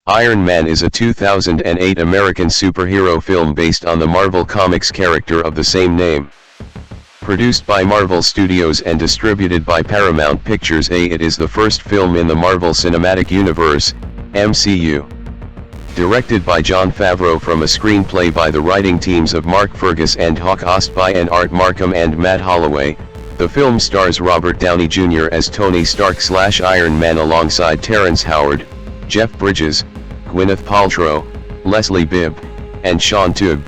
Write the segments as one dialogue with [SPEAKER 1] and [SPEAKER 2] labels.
[SPEAKER 1] Iron Man is a 2008 American superhero film based on the Marvel Comics character of the same name. Produced by Marvel Studios and distributed by Paramount Pictures, it is the first film in the Marvel Cinematic Universe, MCU. Directed by Jon Favreau from a screenplay by the writing teams of Fergus and Ostby and art Marcum and Matt Holloway, the film stars Robert Downey Jr. as Tony Stark/Iron Man alongside Terrence Howard, Jeff Bridges, Gwyneth Paltrow, Leslie Bibb, and Shaun Toub.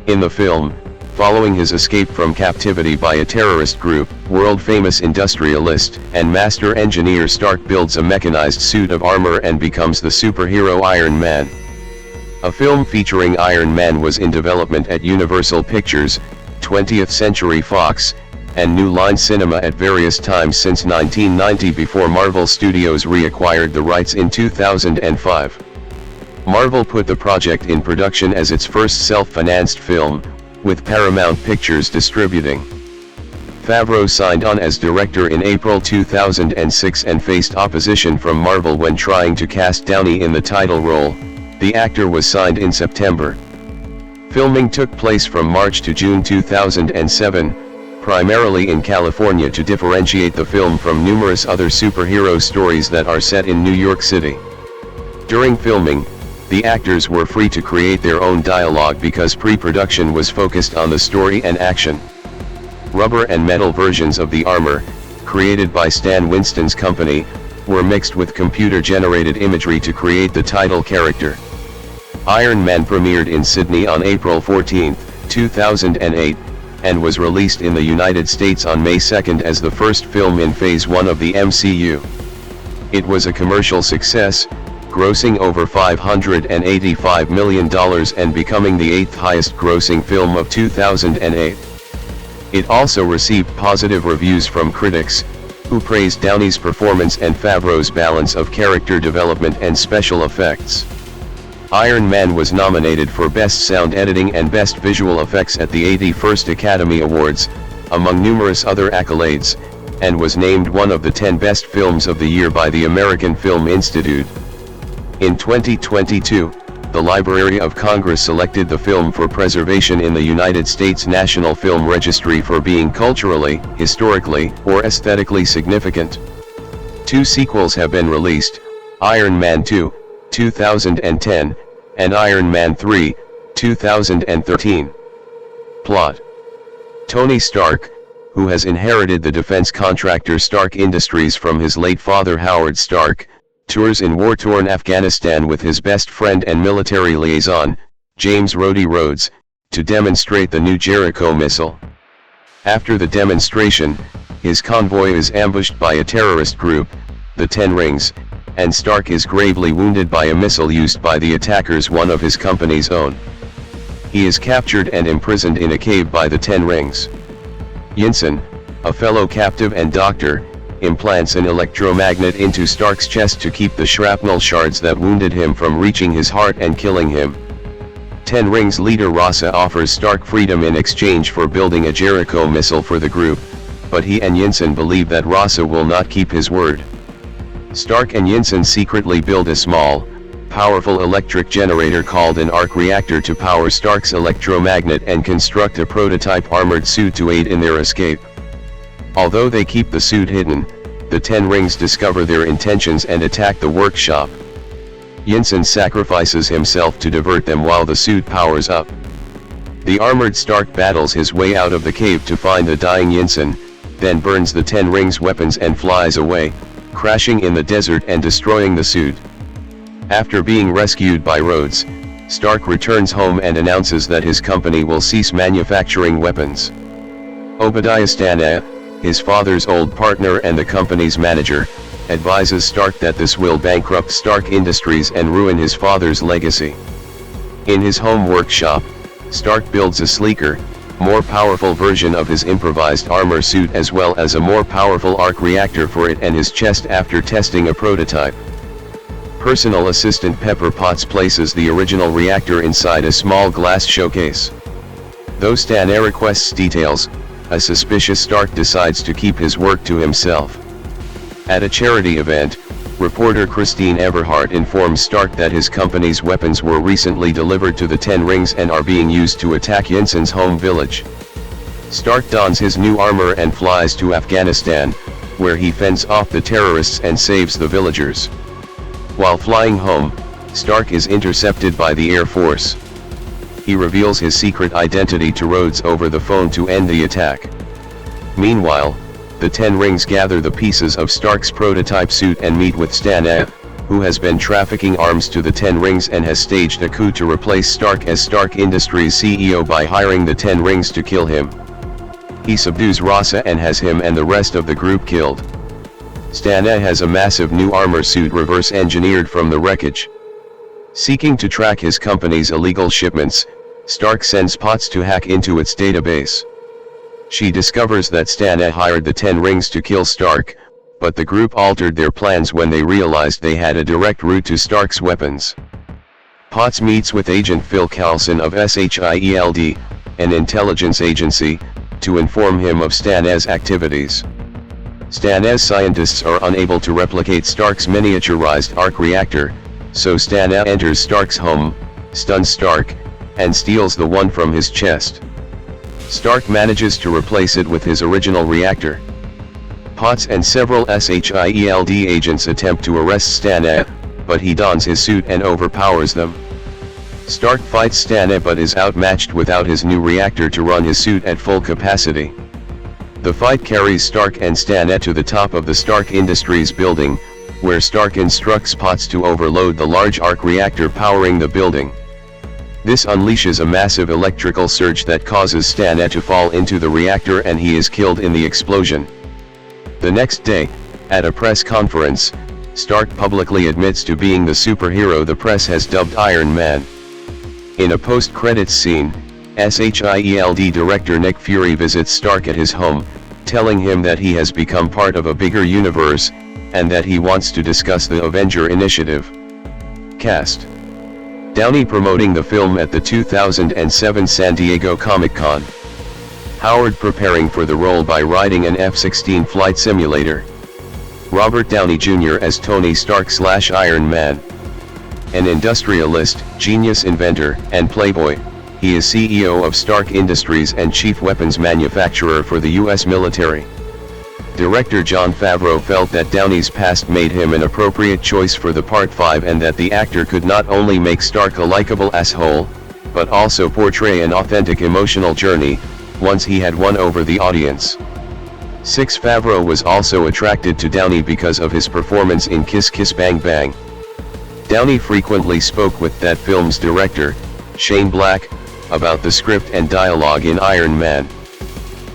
[SPEAKER 1] In the film, following his escape from captivity by a terrorist group, world-famous industrialist and master engineer Stark builds a mechanized suit of armor and becomes the superhero Iron Man. A film featuring Iron Man was in development at Universal Pictures, 20th Century Fox, and New Line Cinema at various times since 1990 before Marvel Studios reacquired the rights in 2005. Marvel put the project in production as its first self-financed film, with Paramount Pictures distributing. Favreau signed on as director in April 2006 and faced opposition from Marvel when trying to cast Downey in the title role. The actor was signed in September. Filming took place from March to June 2007, primarily in California to differentiate the film from numerous other superhero stories that are set in New York City. During filming, the actors were free to create their own dialogue because pre-production was focused on the story and action. Rubber and metal versions of the armor, created by Stan Winston's company, were mixed with computer-generated imagery to create the title character. Iron Man premiered in Sydney on April 14, 2008, and was released in the United States on May 2 as the first film in Phase 1 of the MCU. It was a commercial success, grossing over $585 million and becoming the 8th highest grossing film of 2008. It also received positive reviews from critics, who praised Downey's performance and Favreau's balance of character development and special effects. Iron Man was nominated for Best Sound Editing and Best Visual Effects at the 81st Academy Awards, among numerous other accolades, and was named one of the 10 best films of the year by the American Film Institute. In 2022, the Library of Congress selected the film for preservation in the United States National Film Registry for being culturally, historically, or aesthetically significant. 2 sequels have been released, Iron Man 2, 2010, and Iron Man 3, 2013. Plot: Tony Stark, who has inherited the defense contractor Stark Industries from his late father Howard Stark, tours in war-torn Afghanistan with his best friend and military liaison, James Rhodey Rhodes, to demonstrate the new Jericho missile. After the demonstration, his convoy is ambushed by a terrorist group, the Ten Rings, and Stark is gravely wounded by a missile used by the attackers, one of his company's own. He is captured and imprisoned in a cave by the Ten Rings. Yinsen, a fellow captive and doctor, implants an electromagnet into Stark's chest to keep the shrapnel shards that wounded him from reaching his heart and killing him. Ten Rings leader Rasa offers Stark freedom in exchange for building a Jericho missile for the group, but he and Yinsen believe that Rasa will not keep his word. Stark and Yinsen secretly build a small, powerful electric generator called an arc reactor to power Stark's electromagnet and construct a prototype armored suit to aid in their escape. Although they keep the suit hidden, the Ten Rings discover their intentions and attack the workshop. Yinsen sacrifices himself to divert them while the suit powers up. The armored Stark battles his way out of the cave to find the dying Yinsen, then burns the Ten Rings' weapons and flies away, crashing in the desert and destroying the suit. After being rescued by Rhodes, Stark returns home and announces that his company will cease manufacturing weapons. Obadiah Stana, his father's old partner and the company's manager, advises Stark that this will bankrupt Stark Industries and ruin his father's legacy. In his home workshop, Stark builds a sleeker, more powerful version of his improvised armor suit as well as a more powerful arc reactor for it and his chest after testing a prototype. Personal assistant Pepper Potts places the original reactor inside a small glass showcase. Though Stana requests details, a suspicious Stark decides to keep his work to himself. At a charity event, Reporter Christine Everhart informs Stark that his company's weapons were recently delivered to the Ten Rings and are being used to attack Yinsen's home village. Stark dons his new armor and flies to Afghanistan, where he fends off the terrorists and saves the villagers. While flying home, Stark is intercepted by the Air Force. He reveals his secret identity to Rhodes over the phone to end the attack. Meanwhile, the Ten Rings gather the pieces of Stark's prototype suit and meet with Stan, who has been trafficking arms to the Ten Rings and has staged a coup to replace Stark as Stark Industries CEO by hiring the Ten Rings to kill him. He subdues Rasa and has him and the rest of the group killed. Stan has a massive new armor suit reverse-engineered from the wreckage. Seeking to track his company's illegal shipments, Stark sends Potts to hack into its database. She discovers that Stan hired the Ten Rings to kill Stark, but the group altered their plans when they realized they had a direct route to Stark's weapons. Potts meets with Agent Phil Coulson of SHIELD, an intelligence agency, to inform him of Stan's activities. Stan's scientists are unable to replicate Stark's miniaturized arc reactor, so Stan enters Stark's home, stuns Stark, and steals the one from his chest. Stark manages to replace it with his original reactor. Potts and several SHIELD agents attempt to arrest Stan, but he dons his suit and overpowers them. Stark fights Stan but is outmatched without his new reactor to run his suit at full capacity. The fight carries Stark and Stan to the top of the Stark Industries building, where Stark instructs Potts to overload the large arc reactor powering the building. This unleashes a massive electrical surge that causes Stan to fall into the reactor and he is killed in the explosion. The next day, at a press conference, Stark publicly admits to being the superhero the press has dubbed Iron Man. In a post-credits scene, SHIELD director Nick Fury visits Stark at his home, telling him that he has become part of a bigger universe, and that he wants to discuss the Avenger Initiative. Cast: Downey promoting the film at the 2007 San Diego Comic-Con. Howard preparing for the role by riding an F-16 flight simulator. Robert Downey Jr. as Tony Stark/Iron Man. An industrialist, genius inventor, and playboy, he is CEO of Stark Industries and chief weapons manufacturer for the U.S. military. Director Jon Favreau felt that Downey's past made him an appropriate choice for the Part 5 and that the actor could not only make Stark a likable asshole, but also portray an authentic emotional journey, once he had won over the audience. 6. Favreau was also attracted to Downey because of his performance in Kiss Kiss Bang Bang. Downey frequently spoke with that film's director, Shane Black, about the script and dialogue in Iron Man.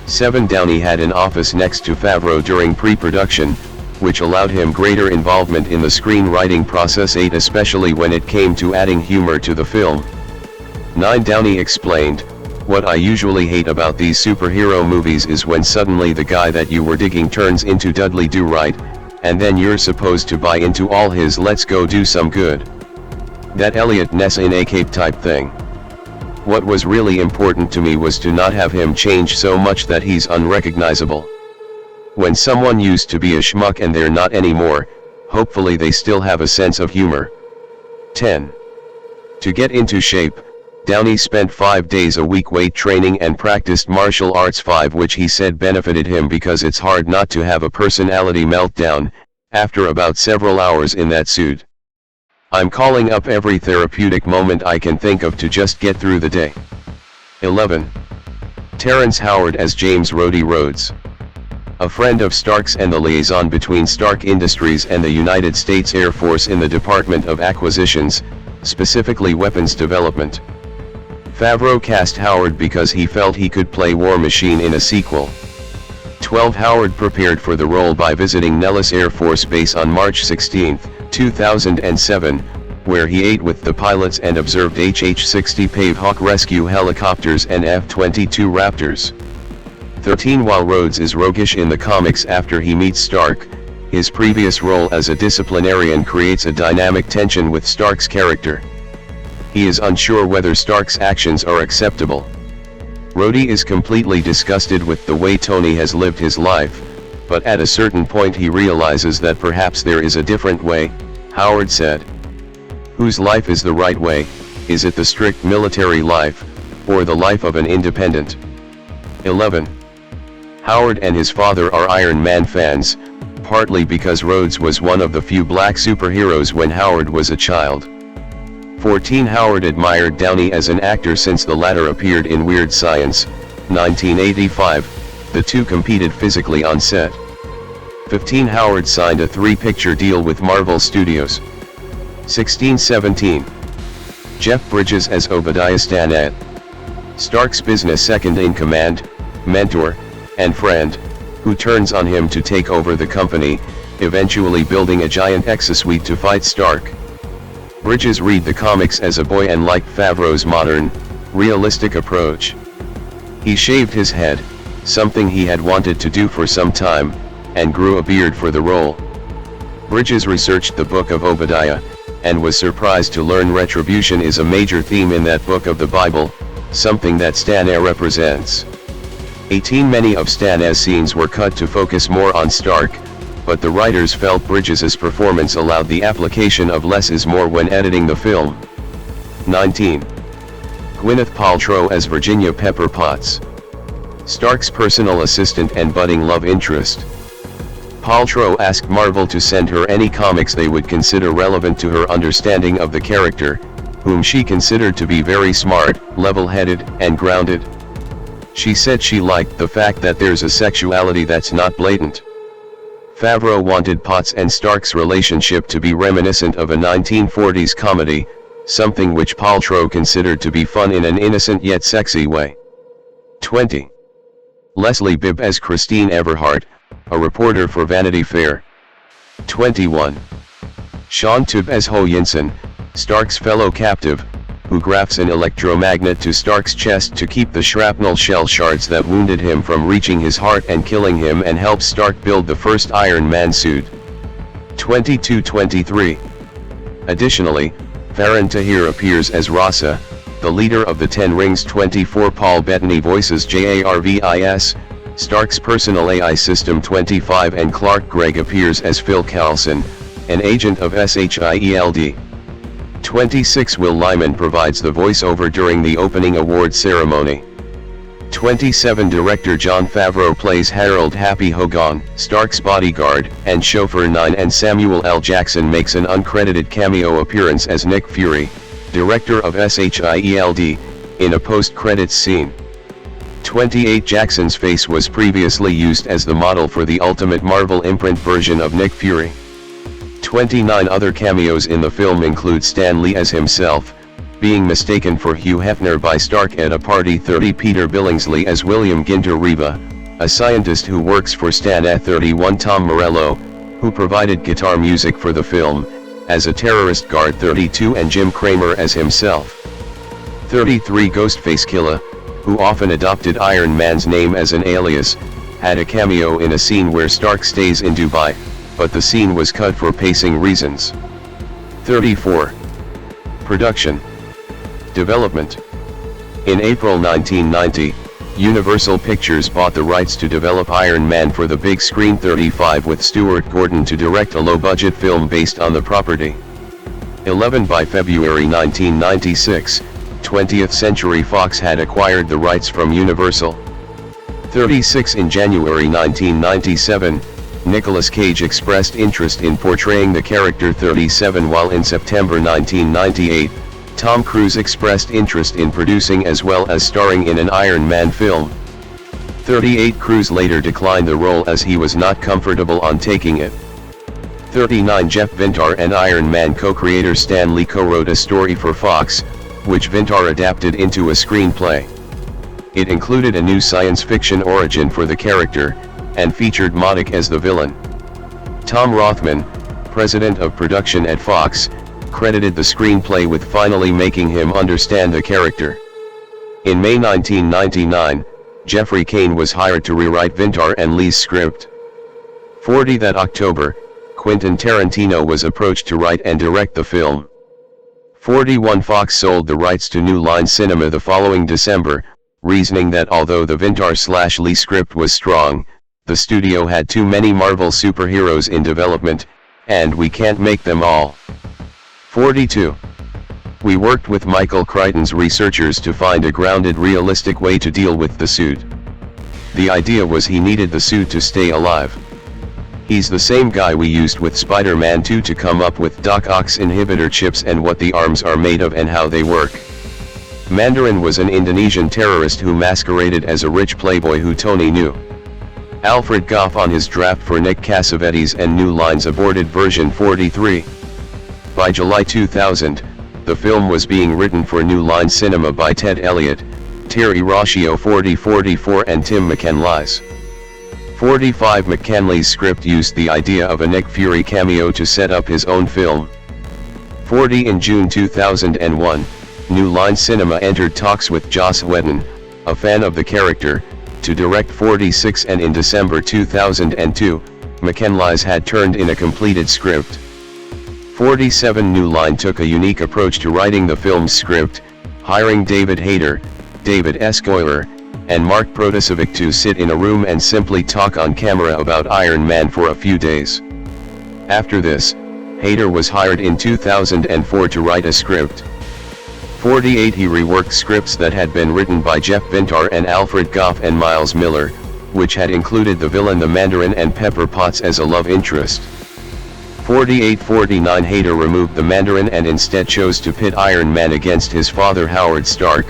[SPEAKER 1] 7. Downey had an office next to Favreau during pre-production, which allowed him greater involvement in the screenwriting process. 8. Especially when it came to adding humor to the film. 9. Downey explained, "What I usually hate about these superhero movies is when suddenly the guy that you were digging turns into Dudley Do-Right, and then you're supposed to buy into all his 'let's go do some good' that Elliot Ness in a cape type thing. What was really important to me was to not have him change so much that he's unrecognizable. When someone used to be a schmuck and they're not anymore, hopefully they still have a sense of humor." 10. To get into shape, Downey spent 5 days a week weight training and practiced martial arts. 5. Which he said benefited him because it's hard not to have a personality meltdown, after about several hours in that suit. "I'm calling up every therapeutic moment I can think of to just get through the day." 11. Terrence Howard as James Rhodey Rhodes. A friend of Stark's and the liaison between Stark Industries and the United States Air Force in the Department of Acquisitions, specifically weapons development. Favreau cast Howard because he felt he could play War Machine in a sequel. 12. Howard prepared for the role by visiting Nellis Air Force Base on March 16, 2007, where he ate with the pilots and observed HH-60 Pave Hawk rescue helicopters and F-22 Raptors. 13. While Rhodes is roguish in the comics after he meets Stark, his previous role as a disciplinarian creates a dynamic tension with Stark's character. He is unsure whether Stark's actions are acceptable. Rhodey is completely disgusted with the way Tony has lived his life, but at a certain point he realizes that perhaps there is a different way, Howard said. Whose life is the right way? Is it the strict military life, or the life of an independent? 11. Howard and his father are Iron Man fans, partly because Rhodes was one of the few black superheroes when Howard was a child. 14. Howard admired Downey as an actor since the latter appeared in Weird Science, 1985, the two competed physically on set. 15. Howard signed a 3-picture deal with Marvel Studios. 16-17. Jeff Bridges as Obadiah Stannett. Stark's business second-in-command, mentor, and friend, who turns on him to take over the company, eventually building a giant exosuit to fight Stark. Bridges read the comics as a boy and liked Favreau's modern, realistic approach. He shaved his head, something he had wanted to do for some time, and grew a beard for the role. Bridges researched the Book of Obadiah, and was surprised to learn retribution is a major theme in that book of the Bible, something that Stannett represents. 18. Many of Stannett's scenes were cut to focus more on Stark, but the writers felt Bridges' performance allowed the application of less is more when editing the film. 19. Gwyneth Paltrow as Virginia Pepper Potts. Stark's personal assistant and budding love interest. Paltrow asked Marvel to send her any comics they would consider relevant to her understanding of the character, whom she considered to be very smart, level-headed, and grounded. She said she liked the fact that there's a sexuality that's not blatant. Favreau wanted Potts and Stark's relationship to be reminiscent of a 1940s comedy, something which Paltrow considered to be fun in an innocent yet sexy way. 20. Leslie Bibb as Christine Everhart, a reporter for Vanity Fair. 21. Shaun Toub as Ho Yinsen, Stark's fellow captive, who grafts an electromagnet to Stark's chest to keep the shrapnel shell shards that wounded him from reaching his heart and killing him, and helps Stark build the first Iron Man suit. 22-23. Additionally, Faran Tahir appears as Rasa, the leader of the Ten Rings. 24. Paul Bettany voices Jarvis, Stark's personal AI system. 25. And Clark Gregg appears as Phil Coulson, an agent of SHIELD. 26. Will Lyman provides the voiceover during the opening award ceremony. 27. Director Jon Favreau plays Harold Happy Hogan, Stark's bodyguard and chauffeur. 9. And Samuel L. Jackson makes an uncredited cameo appearance as Nick Fury, director of SHIELD, in a post-credits scene. 28. Jackson's face was previously used as the model for the Ultimate Marvel imprint version of Nick Fury. 29. Other cameos in the film include Stan Lee as himself, being mistaken for Hugh Hefner by Stark at a party. 30. Peter Billingsley as William Ginter Reva, a scientist who works for Stan. At 31. Tom Morello, who provided guitar music for the film, as a terrorist guard. 32. And Jim Cramer as himself. 33. Ghostface Killah, who often adopted Iron Man's name as an alias, had a cameo in a scene where Stark stays in Dubai, but the scene was cut for pacing reasons. 34. Production. Development. In April 1990, Universal Pictures bought the rights to develop Iron Man for the big screen. 35. With Stuart Gordon to direct a low-budget film based on the property. 11. By February 1996, 20th Century Fox had acquired the rights from Universal. 36. In January 1997, Nicolas Cage expressed interest in portraying the character. 37. While in September 1998, Tom Cruise expressed interest in producing as well as starring in an Iron Man film. 38. Cruise later declined the role as he was not comfortable on taking it. 39. Jeff Vintar and Iron Man co-creator Stan Lee co-wrote a story for Fox, which Vintar adapted into a screenplay. It included a new science fiction origin for the character, and featured Modok as the villain. Tom Rothman, president of production at Fox, credited the screenplay with finally making him understand the character. In May 1999, Jeffrey Kane was hired to rewrite Vintar and Lee's script. 40. That October, Quentin Tarantino was approached to write and direct the film. 41. Fox sold the rights to New Line Cinema the following December, reasoning that although the Vintar/Lee script was strong, the studio had too many Marvel superheroes in development, and we can't make them all. 42. We worked with Michael Crichton's researchers to find a grounded, realistic way to deal with the suit. The idea was he needed the suit to stay alive. He's the same guy we used with Spider-Man 2 to come up with Doc Ock's inhibitor chips and what the arms are made of and how they work. Mandarin was an Indonesian terrorist who masqueraded as a rich playboy who Tony knew. Alfred Gough on his draft for Nick Cassavetes and New Lines aborted version 43. By July 2000, the film was being written for New Line Cinema by Ted Elliott, Terry Rossio 4044 and Tim McCanlies. 45. McCanley's script used the idea of a Nick Fury cameo to set up his own film. 40. In June 2001, New Line Cinema entered talks with Joss Whedon, a fan of the character, to direct 46, and in December 2002, McCanlies had turned in a completed script. 47. New Line took a unique approach to writing the film's script, hiring David Hayter, David S. Goyer, and Mark Protasevich to sit in a room and simply talk on camera about Iron Man for a few days. After this, Hayter was hired in 2004 to write a script. 48. He reworked scripts that had been written by Jeff Bintar and Alfred Gough and Miles Miller, which had included the villain the Mandarin and Pepper Potts as a love interest. 48. 49. Hayter removed the Mandarin and instead chose to pit Iron Man against his father Howard Stark,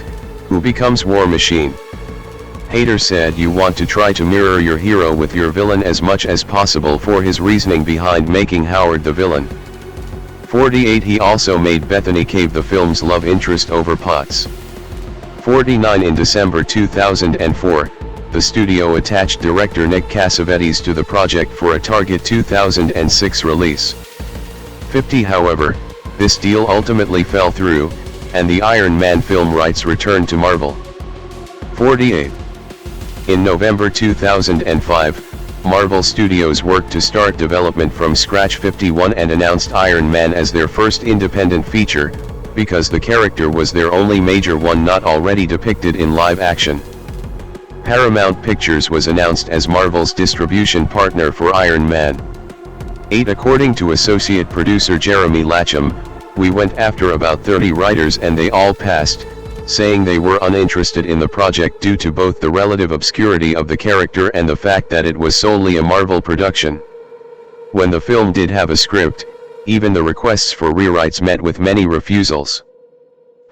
[SPEAKER 1] who becomes War Machine. Hayter said you want to try to mirror your hero with your villain as much as possible for his reasoning behind making Howard the villain. 48. He also made Bettany Cave the film's love interest over Potts. 49. In December 2004, the studio attached director Nick Cassavetes to the project for a target 2006 release. 50. However, this deal ultimately fell through, and the Iron Man film rights returned to Marvel. 48. In November 2005, Marvel Studios worked to start development from scratch. 51. And announced Iron Man as their first independent feature, because the character was their only major one not already depicted in live action. Paramount Pictures was announced as Marvel's distribution partner for Iron Man. 8. According to associate producer Jeremy Lacham, we went after about 30 writers and they all passed, saying they were uninterested in the project due to both the relative obscurity of the character and the fact that it was solely a Marvel production. When the film did have a script, even the requests for rewrites met with many refusals.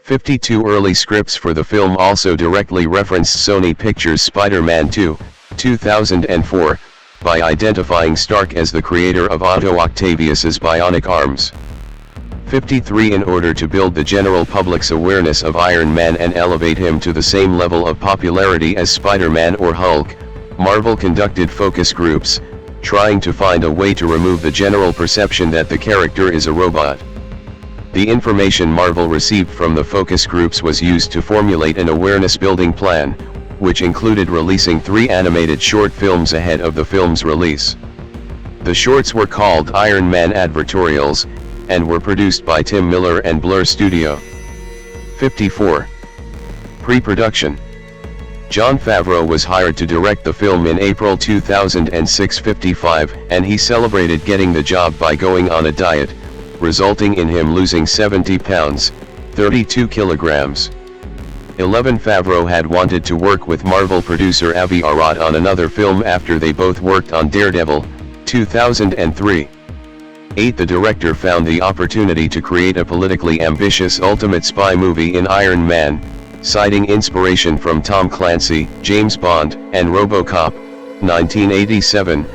[SPEAKER 1] 52. Early scripts for the film also directly referenced Sony Pictures' Spider-Man 2, 2004, by identifying Stark as the creator of Otto Octavius's bionic arms. 53. In order to build the general public's awareness of Iron Man and elevate him to the same level of popularity as Spider-Man or Hulk, Marvel conducted focus groups, trying to find a way to remove the general perception that the character is a robot. The information Marvel received from the focus groups was used to formulate an awareness-building plan, which included releasing 3 animated short films ahead of the film's release. The shorts were called Iron Man Advertorials, and were produced by Tim Miller and Blur Studio. 54. Pre-production. Jon Favreau was hired to direct the film in April 2006. 55, and he celebrated getting the job by going on a diet, resulting in him losing 70 pounds, 32 kilograms. 11. Favreau had wanted to work with Marvel producer Avi Arad on another film after they both worked on Daredevil, 2003. 8. The director found the opportunity to create a politically ambitious ultimate spy movie in Iron Man, citing inspiration from Tom Clancy, James Bond, and RoboCop, 1987,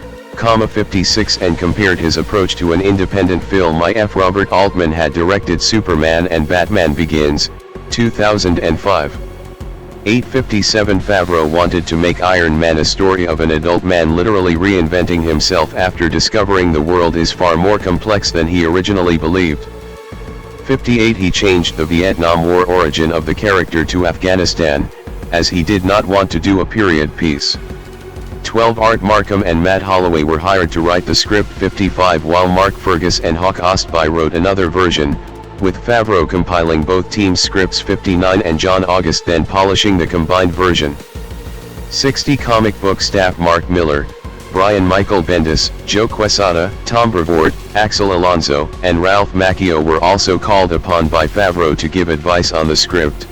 [SPEAKER 1] 56, and compared his approach to an independent film if Robert Altman had directed Superman and Batman Begins, 2005. 857. Favreau wanted to make Iron Man a story of an adult man literally reinventing himself after discovering the world is far more complex than he originally believed. 58. He changed the Vietnam War origin of the character to Afghanistan, as he did not want to do a period piece. 12. Art Marcum and Matt Holloway were hired to write the script. 55. While Mark Fergus and Hawk Ostby wrote another version, with Favreau compiling both teams' scripts. 59. And John August then polishing the combined version. 60. Comic book staff Mark Miller, Brian Michael Bendis, Joe Quesada, Tom Brevoort, Axel Alonso, and Ralph Macchio were also called upon by Favreau to give advice on the script.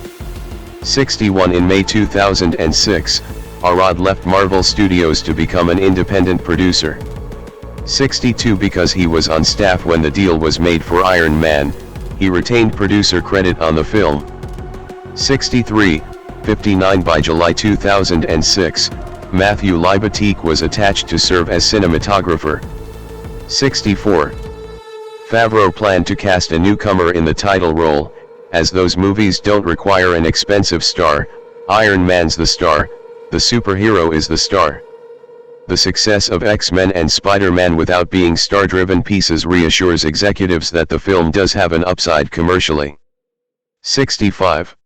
[SPEAKER 1] 61 In May 2006, Arad left Marvel Studios to become an independent producer. 62 Because he was on staff when the deal was made for Iron Man, he retained producer credit on the film. 63, 59 By July 2006, Matthew Libatique was attached to serve as cinematographer. 64. Favreau planned to cast a newcomer in the title role, as those movies don't require an expensive star. Iron Man's the star, the superhero is the star. The success of X-Men and Spider-Man without being star-driven pieces reassures executives that the film does have an upside commercially. 65.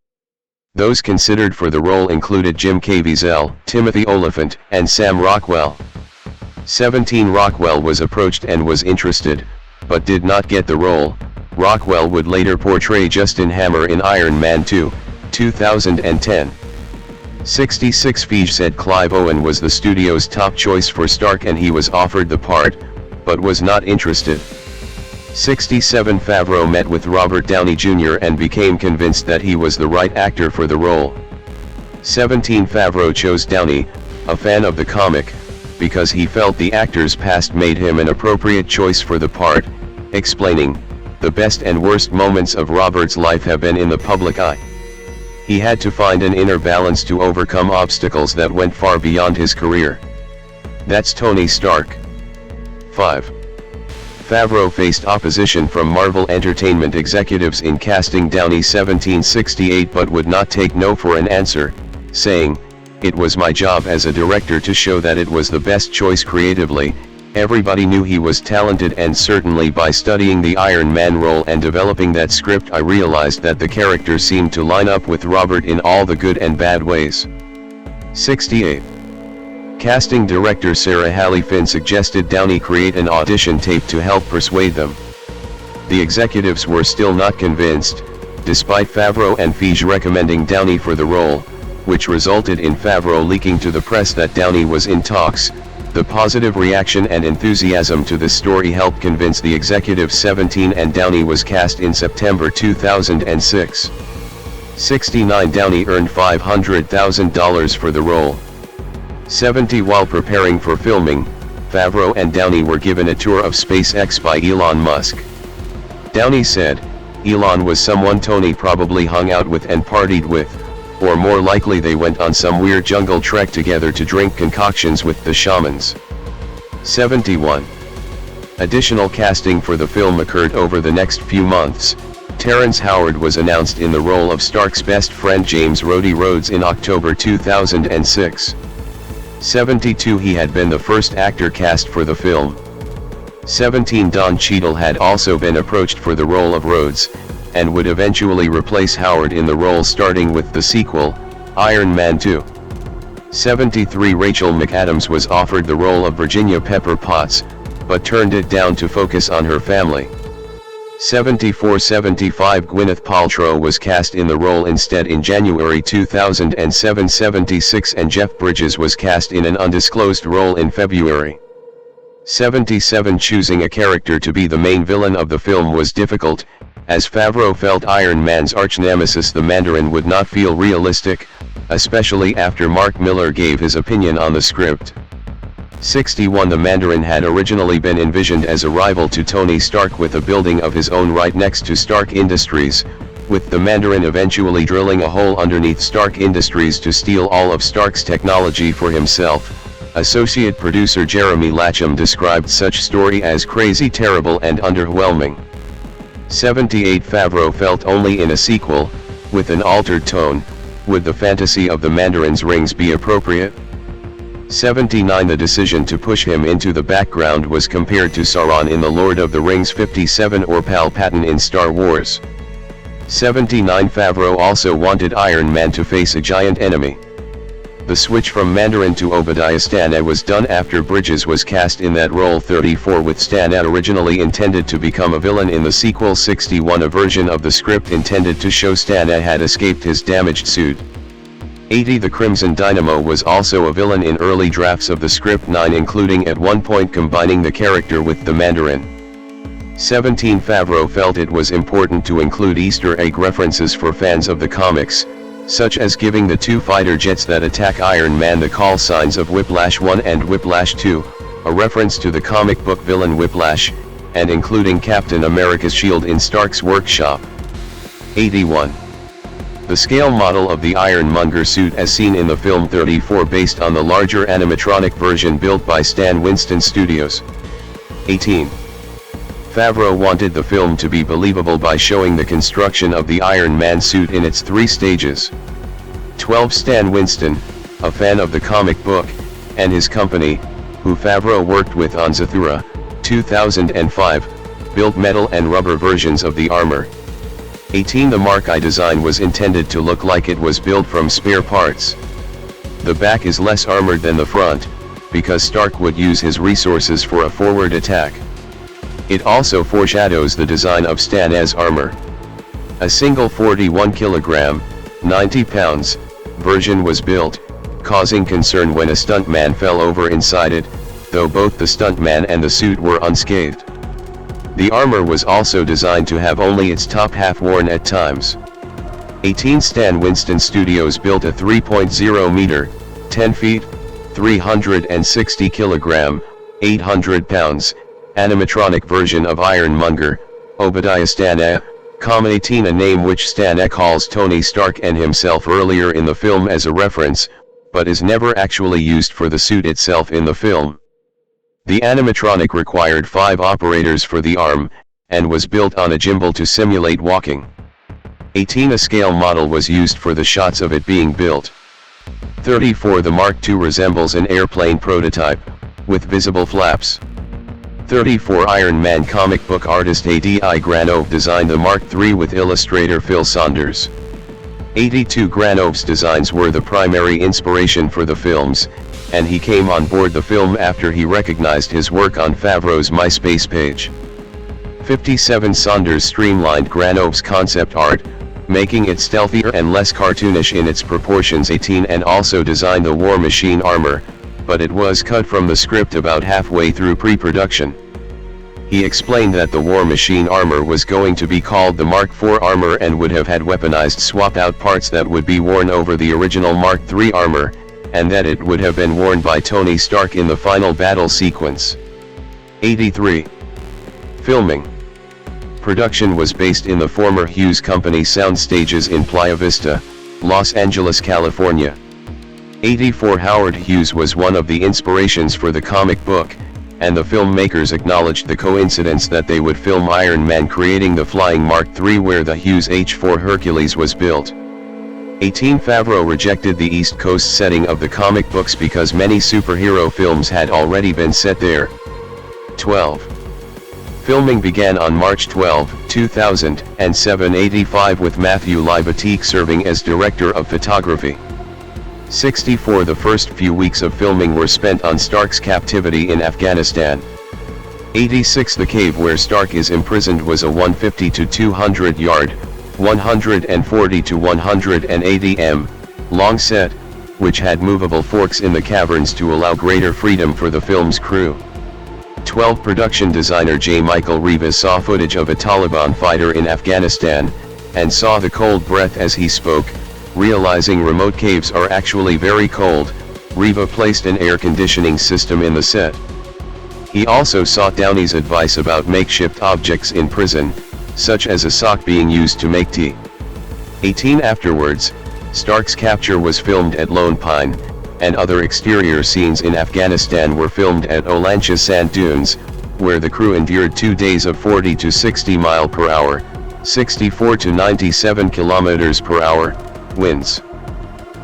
[SPEAKER 1] Those considered for the role included Jim Caviezel, Timothy Olyphant, and Sam Rockwell. 17 Rockwell was approached and was interested, but did not get the role. Rockwell would later portray Justin Hammer in Iron Man 2, 2010. 66 Feige said Clive Owen was the studio's top choice for Stark and he was offered the part, but was not interested. 67 Favreau met with Robert Downey Jr. and became convinced that he was the right actor for the role. 17 Favreau chose Downey, a fan of the comic, because he felt the actor's past made him an appropriate choice for the part, explaining, "The best and worst moments of Robert's life have been in the public eye. He had to find an inner balance to overcome obstacles that went far beyond his career. That's Tony Stark." 5. Favreau faced opposition from Marvel Entertainment executives in casting Downey 1768 but would not take no for an answer, saying, "It was my job as a director to show that it was the best choice creatively. Everybody knew he was talented and certainly by studying the Iron Man role and developing that script I realized that the character seemed to line up with Robert in all the good and bad ways." 68. Casting director Sarah Halley Finn suggested Downey create an audition tape to help persuade them. The executives were still not convinced, despite Favreau and Feige recommending Downey for the role, which resulted in Favreau leaking to the press that Downey was in talks. The positive reaction and enthusiasm to this story helped convince the executives. 17 and Downey was cast in September 2006. 69 Downey earned $500,000 for the role. 70 While preparing for filming, Favreau and Downey were given a tour of SpaceX by Elon Musk. Downey said, "Elon was someone Tony probably hung out with and partied with, or more likely they went on some weird jungle trek together to drink concoctions with the shamans." 71. Additional casting for the film occurred over the next few months. Terrence Howard was announced in the role of Stark's best friend James Rhodey Rhodes in October 2006. 72 He had been the first actor cast for the film. 17 Don Cheadle had also been approached for the role of Rhodes, and would eventually replace Howard in the role starting with the sequel, Iron Man 2. 73 Rachel McAdams was offered the role of Virginia Pepper Potts, but turned it down to focus on her family. 74-75 Gwyneth Paltrow was cast in the role instead in January 2007. 76 and Jeff Bridges was cast in an undisclosed role in February. 77 Choosing a character to be the main villain of the film was difficult, as Favreau felt Iron Man's arch-nemesis the Mandarin would not feel realistic, especially after Mark Millar gave his opinion on the script. 61 The Mandarin had originally been envisioned as a rival to Tony Stark with a building of his own right next to Stark Industries, with the Mandarin eventually drilling a hole underneath Stark Industries to steal all of Stark's technology for himself. Associate producer Jeremy Lacham described such story as crazy, terrible and underwhelming. 78 Favreau felt only in a sequel, with an altered tone, would the fantasy of the Mandarin's rings be appropriate? 79 The decision to push him into the background was compared to Sauron in The Lord of the Rings. 57 or Palpatine in Star Wars. 79 Favreau also wanted Iron Man to face a giant enemy. The switch from Mandarin to Obadiah Stane was done after Bridges was cast in that role. 34 With Stane originally intended to become a villain in the sequel. 61 A version of the script intended to show Stane had escaped his damaged suit. 80 The Crimson Dynamo was also a villain in early drafts of the script, 9 including at one point combining the character with the Mandarin. 17 Favreau felt it was important to include Easter egg references for fans of the comics, such as giving the two fighter jets that attack Iron Man the call signs of Whiplash 1 and Whiplash 2, a reference to the comic book villain Whiplash, and including Captain America's shield in Stark's workshop. 81. The scale model of the Ironmonger suit as seen in the film 34 based on the larger animatronic version built by Stan Winston Studios. 18. Favreau wanted the film to be believable by showing the construction of the Iron Man suit in its 3 stages. 12 Stan Winston, a fan of the comic book, and his company, who Favreau worked with on Zathura, 2005, built metal and rubber versions of the armor. 18 The Mark I design was intended to look like it was built from spare parts. The back is less armored than the front, because Stark would use his resources for a forward attack. It also foreshadows the design of Stan as armor. A single 41 kilogram, 90 pounds, version was built, causing concern when a stuntman fell over inside it, though both the stuntman and the suit were unscathed. The armor was also designed to have only its top half worn at times. 18 Stan Winston Studios built a 3.0 meter, 10 feet, 360 kilogram, 800 pounds, animatronic version of Ironmonger, Obadiah Stana, common 18 a name which Stana calls Tony Stark and himself earlier in the film as a reference, but is never actually used for the suit itself in the film. The animatronic required 5 operators for the arm, and was built on a gimbal to simulate walking. 18 A scale model was used for the shots of it being built. 34 The Mark II resembles an airplane prototype, with visible flaps. 34 Iron Man comic book artist Adi Granov designed the Mark III with illustrator Phil Saunders. 82 Granov's designs were the primary inspiration for the films, and he came on board the film after he recognized his work on Favreau's MySpace page. 57 Saunders streamlined Granov's concept art, making it stealthier and less cartoonish in its proportions. 18 and also designed the War Machine armor, but it was cut from the script about halfway through pre-production. He explained that the War Machine armor was going to be called the Mark IV armor and would have had weaponized swap-out parts that would be worn over the original Mark III armor, and that it would have been worn by Tony Stark in the final battle sequence. 83. Filming. Production was based in the former Hughes Company sound stages in Playa Vista, Los Angeles, California. 84 Howard Hughes was one of the inspirations for the comic book, and the filmmakers acknowledged the coincidence that they would film Iron Man creating the flying Mark III where the Hughes H-4 Hercules was built. 18 Favreau rejected the East Coast setting of the comic books because many superhero films had already been set there. 12. Filming began on March 12, 2007 85 with Matthew Libatique serving as director of photography. 64 The first few weeks of filming were spent on Stark's captivity in Afghanistan. 86 The cave where Stark is imprisoned was a 150 to 200 yard, 140 to 180 m, long set, which had movable forks in the caverns to allow greater freedom for the film's crew. 12 Production designer J. Michael Rivas saw footage of a Taliban fighter in Afghanistan, and saw the cold breath as he spoke. Realizing remote caves are actually very cold, Riva placed an air conditioning system in the set. He also sought Downey's advice about makeshift objects in prison, such as a sock being used to make tea. 18 Afterwards, Stark's capture was filmed at Lone Pine, and other exterior scenes in Afghanistan were filmed at Olancha Sand Dunes, where the crew endured 2 days of 40 to 60 mph, 64 to 97 km/h, winds.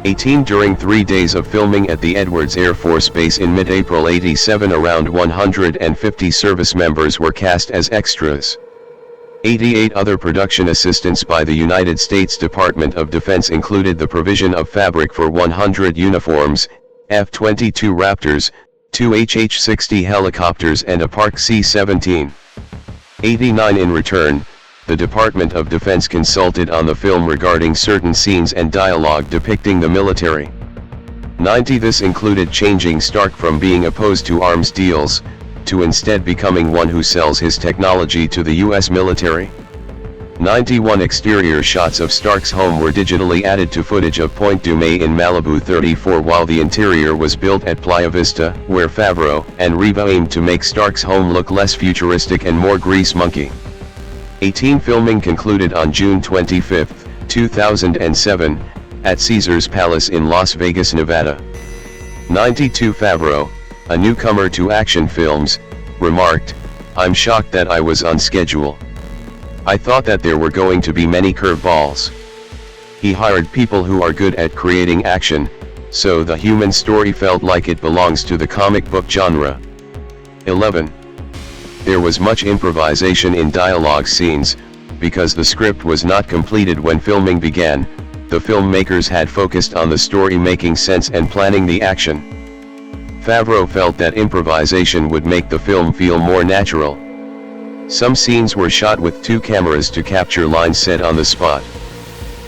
[SPEAKER 1] 18 During 3 days of filming at the Edwards Air Force Base in mid-April 87 around 150 service members were cast as extras. 88 Other production assistance by the United States Department of Defense included the provision of fabric for 100 uniforms, F-22 Raptors, 2 HH-60 helicopters and a Park C-17. 89 In return, the Department of Defense consulted on the film regarding certain scenes and dialogue depicting the military. 90. This included changing Stark from being opposed to arms deals, to instead becoming one who sells his technology to the US military. 91. Exterior shots of Stark's home were digitally added to footage of Point Dume in Malibu. 34. While the interior was built at Playa Vista, where Favreau and Reba aimed to make Stark's home look less futuristic and more Grease Monkey. 18. Filming concluded on June 25, 2007, at Caesars Palace in Las Vegas, Nevada. 92. Favreau, a newcomer to action films, remarked, "I'm shocked that I was on schedule. I thought that there were going to be many curveballs. He hired people who are good at creating action, so the human story felt like it belongs to the comic book genre." 11. There was much improvisation in dialogue scenes, because the script was not completed when filming began. The filmmakers had focused on the story making sense and planning the action. Favreau felt that improvisation would make the film feel more natural. Some scenes were shot with 2 cameras to capture lines said on the spot.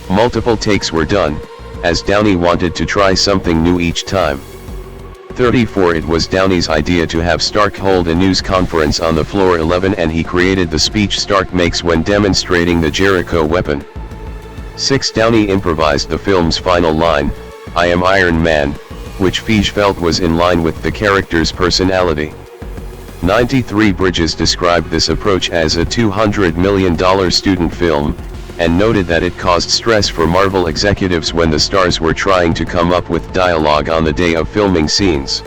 [SPEAKER 1] Multiple takes were done, as Downey wanted to try something new each time. 34. It was Downey's idea to have Stark hold a news conference on the floor. 11. And he created the speech Stark makes when demonstrating the Jericho weapon. 6. Downey improvised the film's final line, "I am Iron Man," which Feige felt was in line with the character's personality. 93. Bridges described this approach as a $200 million student film, and noted that it caused stress for Marvel executives when the stars were trying to come up with dialogue on the day of filming scenes.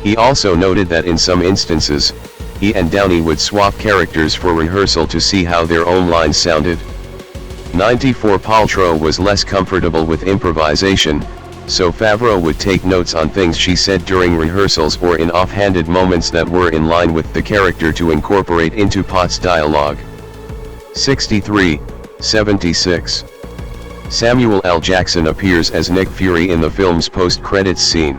[SPEAKER 1] He also noted that in some instances, he and Downey would swap characters for rehearsal to see how their own lines sounded. 94. Paltrow was less comfortable with improvisation, so Favreau would take notes on things she said during rehearsals or in offhanded moments that were in line with the character to incorporate into Potts' dialogue. 63. 76. Samuel L. Jackson appears as Nick Fury in the film's post-credits scene.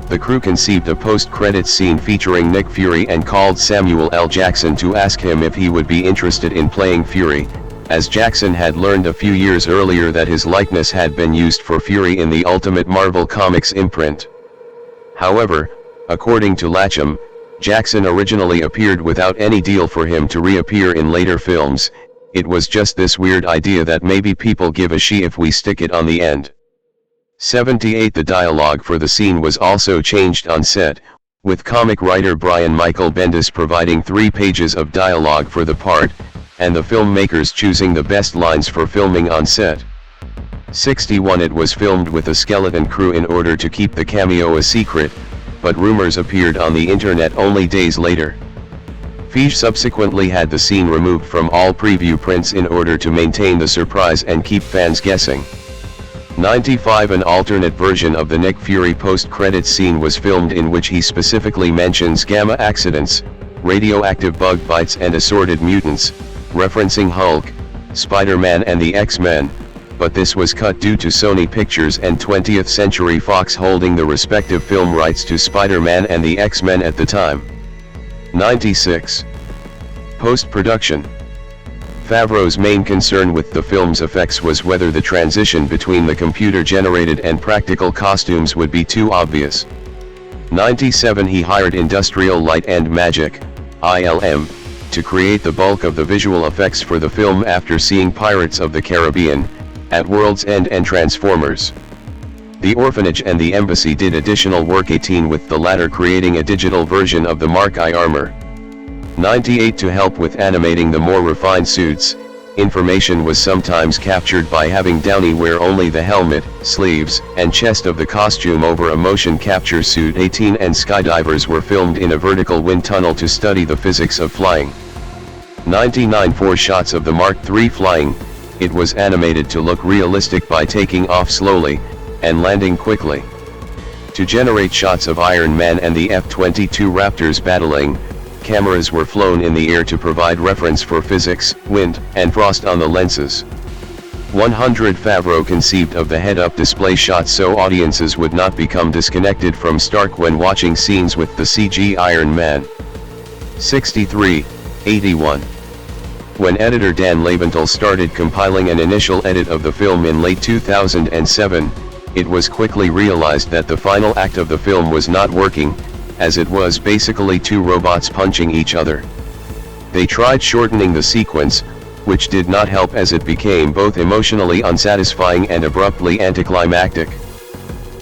[SPEAKER 1] The crew conceived a post-credits scene featuring Nick Fury and called Samuel L. Jackson to ask him if he would be interested in playing Fury, as Jackson had learned a few years earlier that his likeness had been used for Fury in the Ultimate Marvel Comics imprint. However, according to Lacham, Jackson originally appeared without any deal for him to reappear in later films. It was just this weird idea that maybe people give a shit if we stick it on the end. 78. The dialogue for the scene was also changed on set, with comic writer Brian Michael Bendis providing 3 pages of dialogue for the part, and the filmmakers choosing the best lines for filming on set. 61. It was filmed with a skeleton crew in order to keep the cameo a secret, but rumors appeared on the internet only days later. Feige subsequently had the scene removed from all preview prints in order to maintain the surprise and keep fans guessing. 95. An alternate version of the Nick Fury post-credits scene was filmed in which he specifically mentions gamma accidents, radioactive bug bites and assorted mutants, referencing Hulk, Spider-Man and the X-Men, but this was cut due to Sony Pictures and 20th Century Fox holding the respective film rights to Spider-Man and the X-Men at the time. 96. Post-production. Favreau's main concern with the film's effects was whether the transition between the computer-generated and practical costumes would be too obvious. 97. He hired Industrial Light and Magic, ILM, to create the bulk of the visual effects for the film after seeing Pirates of the Caribbean, At World's End and Transformers. The orphanage and the embassy did additional work, 18, with the latter creating a digital version of the Mark I armor. 98. To help with animating the more refined suits, information was sometimes captured by having Downey wear only the helmet, sleeves, and chest of the costume over a motion capture suit. 18. And skydivers were filmed in a vertical wind tunnel to study the physics of flying. 99. For shots of the Mark III flying, it was animated to look realistic by taking off slowly and landing quickly. To generate shots of Iron Man and the F-22 Raptors battling, cameras were flown in the air to provide reference for physics, wind, and frost on the lenses. 100. Favreau conceived of the head-up display shots so audiences would not become disconnected from Stark when watching scenes with the CG Iron Man. 63, 81. When editor Dan Leventhal started compiling an initial edit of the film in late 2007, it was quickly realized that the final act of the film was not working, as it was basically two robots punching each other. They tried shortening the sequence, which did not help as it became both emotionally unsatisfying and abruptly anticlimactic.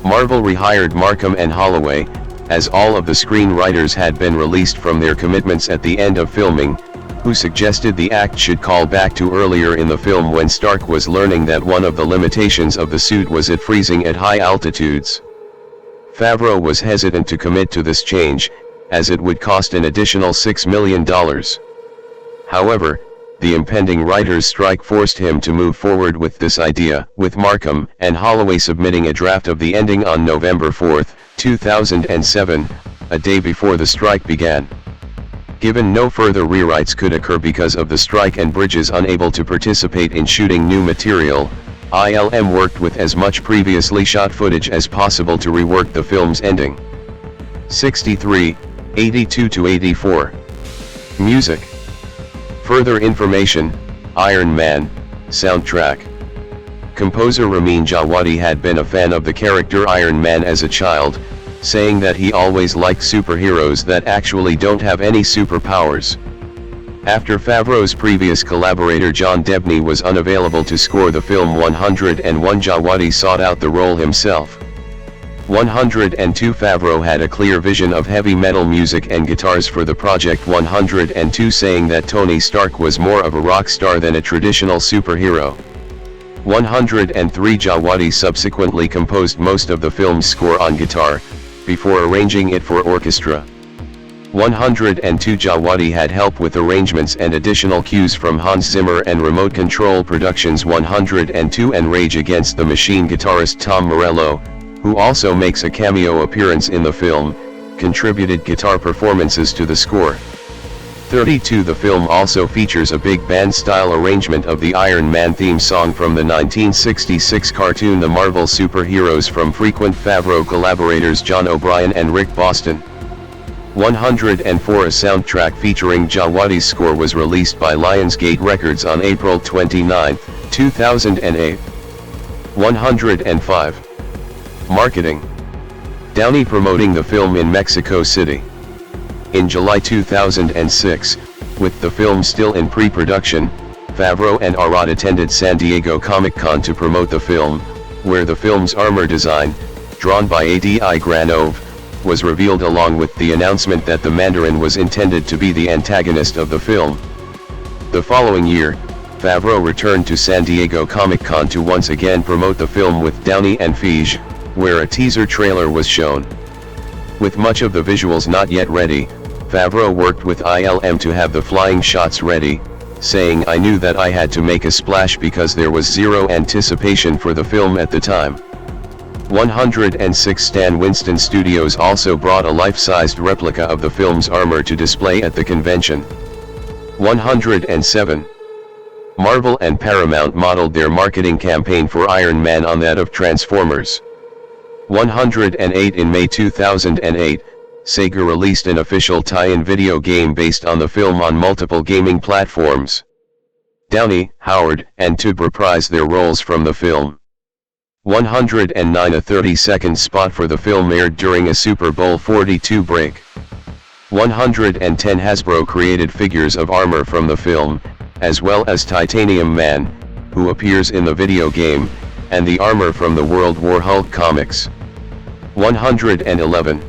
[SPEAKER 1] Marvel rehired Marcum and Holloway, as all of the screenwriters had been released from their commitments at the end of filming, who suggested the act should call back to earlier in the film when Stark was learning that one of the limitations of the suit was it freezing at high altitudes. Favreau was hesitant to commit to this change, as it would cost an additional $6 million. However, the impending writers' strike forced him to move forward with this idea, with Marcum and Holloway submitting a draft of the ending on November 4, 2007, a day before the strike began. Given no further rewrites could occur because of the strike and Bridges unable to participate in shooting new material, ILM worked with as much previously shot footage as possible to rework the film's ending. 63, 82-84. Music. Further information, Iron Man, soundtrack. Composer Ramin Djawadi had been a fan of the character Iron Man as a child, saying that he always liked superheroes that actually don't have any superpowers. After Favreau's previous collaborator John Debney was unavailable to score the film 101, Djawadi sought out the role himself. 102 Favreau had a clear vision of heavy metal music and guitars for the project 102, saying that Tony Stark was more of a rock star than a traditional superhero. 103 Djawadi subsequently composed most of the film's score on guitar, before arranging it for orchestra. 102 Djawadi had help with arrangements and additional cues from Hans Zimmer and Remote Control Productions. 102 and Rage Against the Machine guitarist Tom Morello, who also makes a cameo appearance in the film, contributed guitar performances to the score. 32 The film also features a big band-style arrangement of the Iron Man theme song from the 1966 cartoon The Marvel Superheroes from frequent Favreau collaborators John O'Brien and Rick Boston. 104 A soundtrack featuring Djawadi's score was released by Lionsgate Records on April 29, 2008. 105. Marketing. Downey promoting the film in Mexico City. In July 2006, with the film still in pre-production, Favreau and Arad attended San Diego Comic-Con to promote the film, where the film's armor design, drawn by Adi Granov, was revealed along with the announcement that the Mandarin was intended to be the antagonist of the film. The following year, Favreau returned to San Diego Comic-Con to once again promote the film with Downey and Feige, where a teaser trailer was shown. With much of the visuals not yet ready, Favreau worked with ILM to have the flying shots ready, saying, "I knew that I had to make a splash because there was zero anticipation for the film at the time." 106 Stan Winston Studios also brought a life-sized replica of the film's armor to display at the convention. 107. Marvel and Paramount modeled their marketing campaign for Iron Man on that of Transformers. 108 In May 2008, Sega released an official tie-in video game based on the film on multiple gaming platforms. Downey, Howard, and Toub reprised their roles from the film. 109 A 30-second spot for the film aired during a Super Bowl 42 break. 110 Hasbro created figures of armor from the film, as well as Titanium Man, who appears in the video game, and the armor from the World War Hulk comics. 111.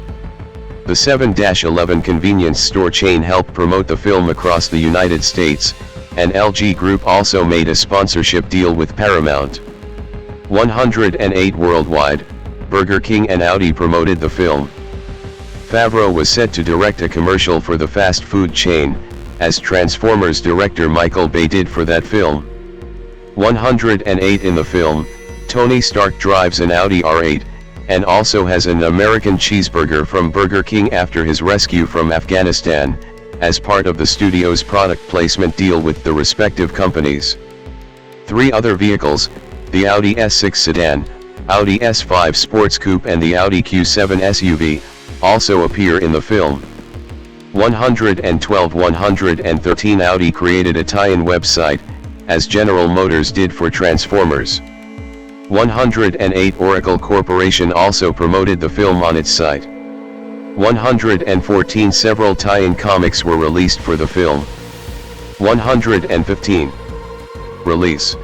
[SPEAKER 1] The 7-Eleven convenience store chain helped promote the film across the United States, and LG Group also made a sponsorship deal with Paramount. 108 Worldwide, Burger King and Audi promoted the film. Favreau was set to direct a commercial for the fast food chain, as Transformers director Michael Bay did for that film. 108 In the film, Tony Stark drives an Audi R8, and also has an American cheeseburger from Burger King after his rescue from Afghanistan, as part of the studio's product placement deal with the respective companies. 3 other vehicles, the Audi S6 sedan, Audi S5 Sports Coupe and the Audi Q7 SUV, also appear in the film. 113 Audi created a tie-in website, as General Motors did for Transformers. 108 Oracle Corporation also promoted the film on its site. 114 Several tie-in comics were released for the film. 115 Release.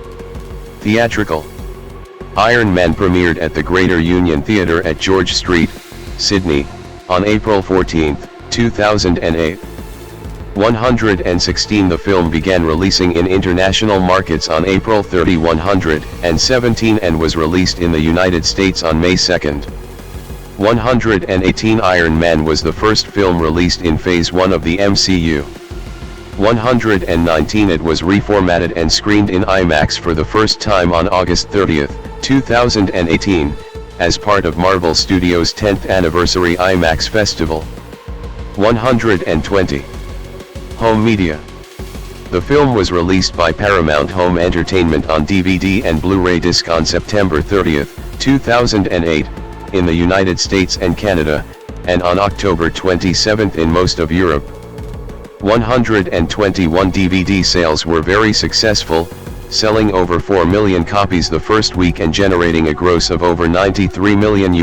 [SPEAKER 1] Theatrical. Iron Man premiered at the Greater Union Theatre at George Street, Sydney, on April 14, 2008. 116 The film began releasing in international markets on April 30, 117 and was released in the United States on May 2. 118 Iron Man was the first film released in Phase 1 of the MCU. 119 It was reformatted and screened in IMAX for the first time on August 30, 2018, as part of Marvel Studios' 10th anniversary IMAX Festival. 120 Home Media. The film was released by Paramount Home Entertainment on DVD and Blu-ray disc on September 30, 2008, in the United States and Canada, and on October 27 in most of Europe. 121 DVD sales were very successful, selling over 4 million copies the first week and generating a gross of over $93 million.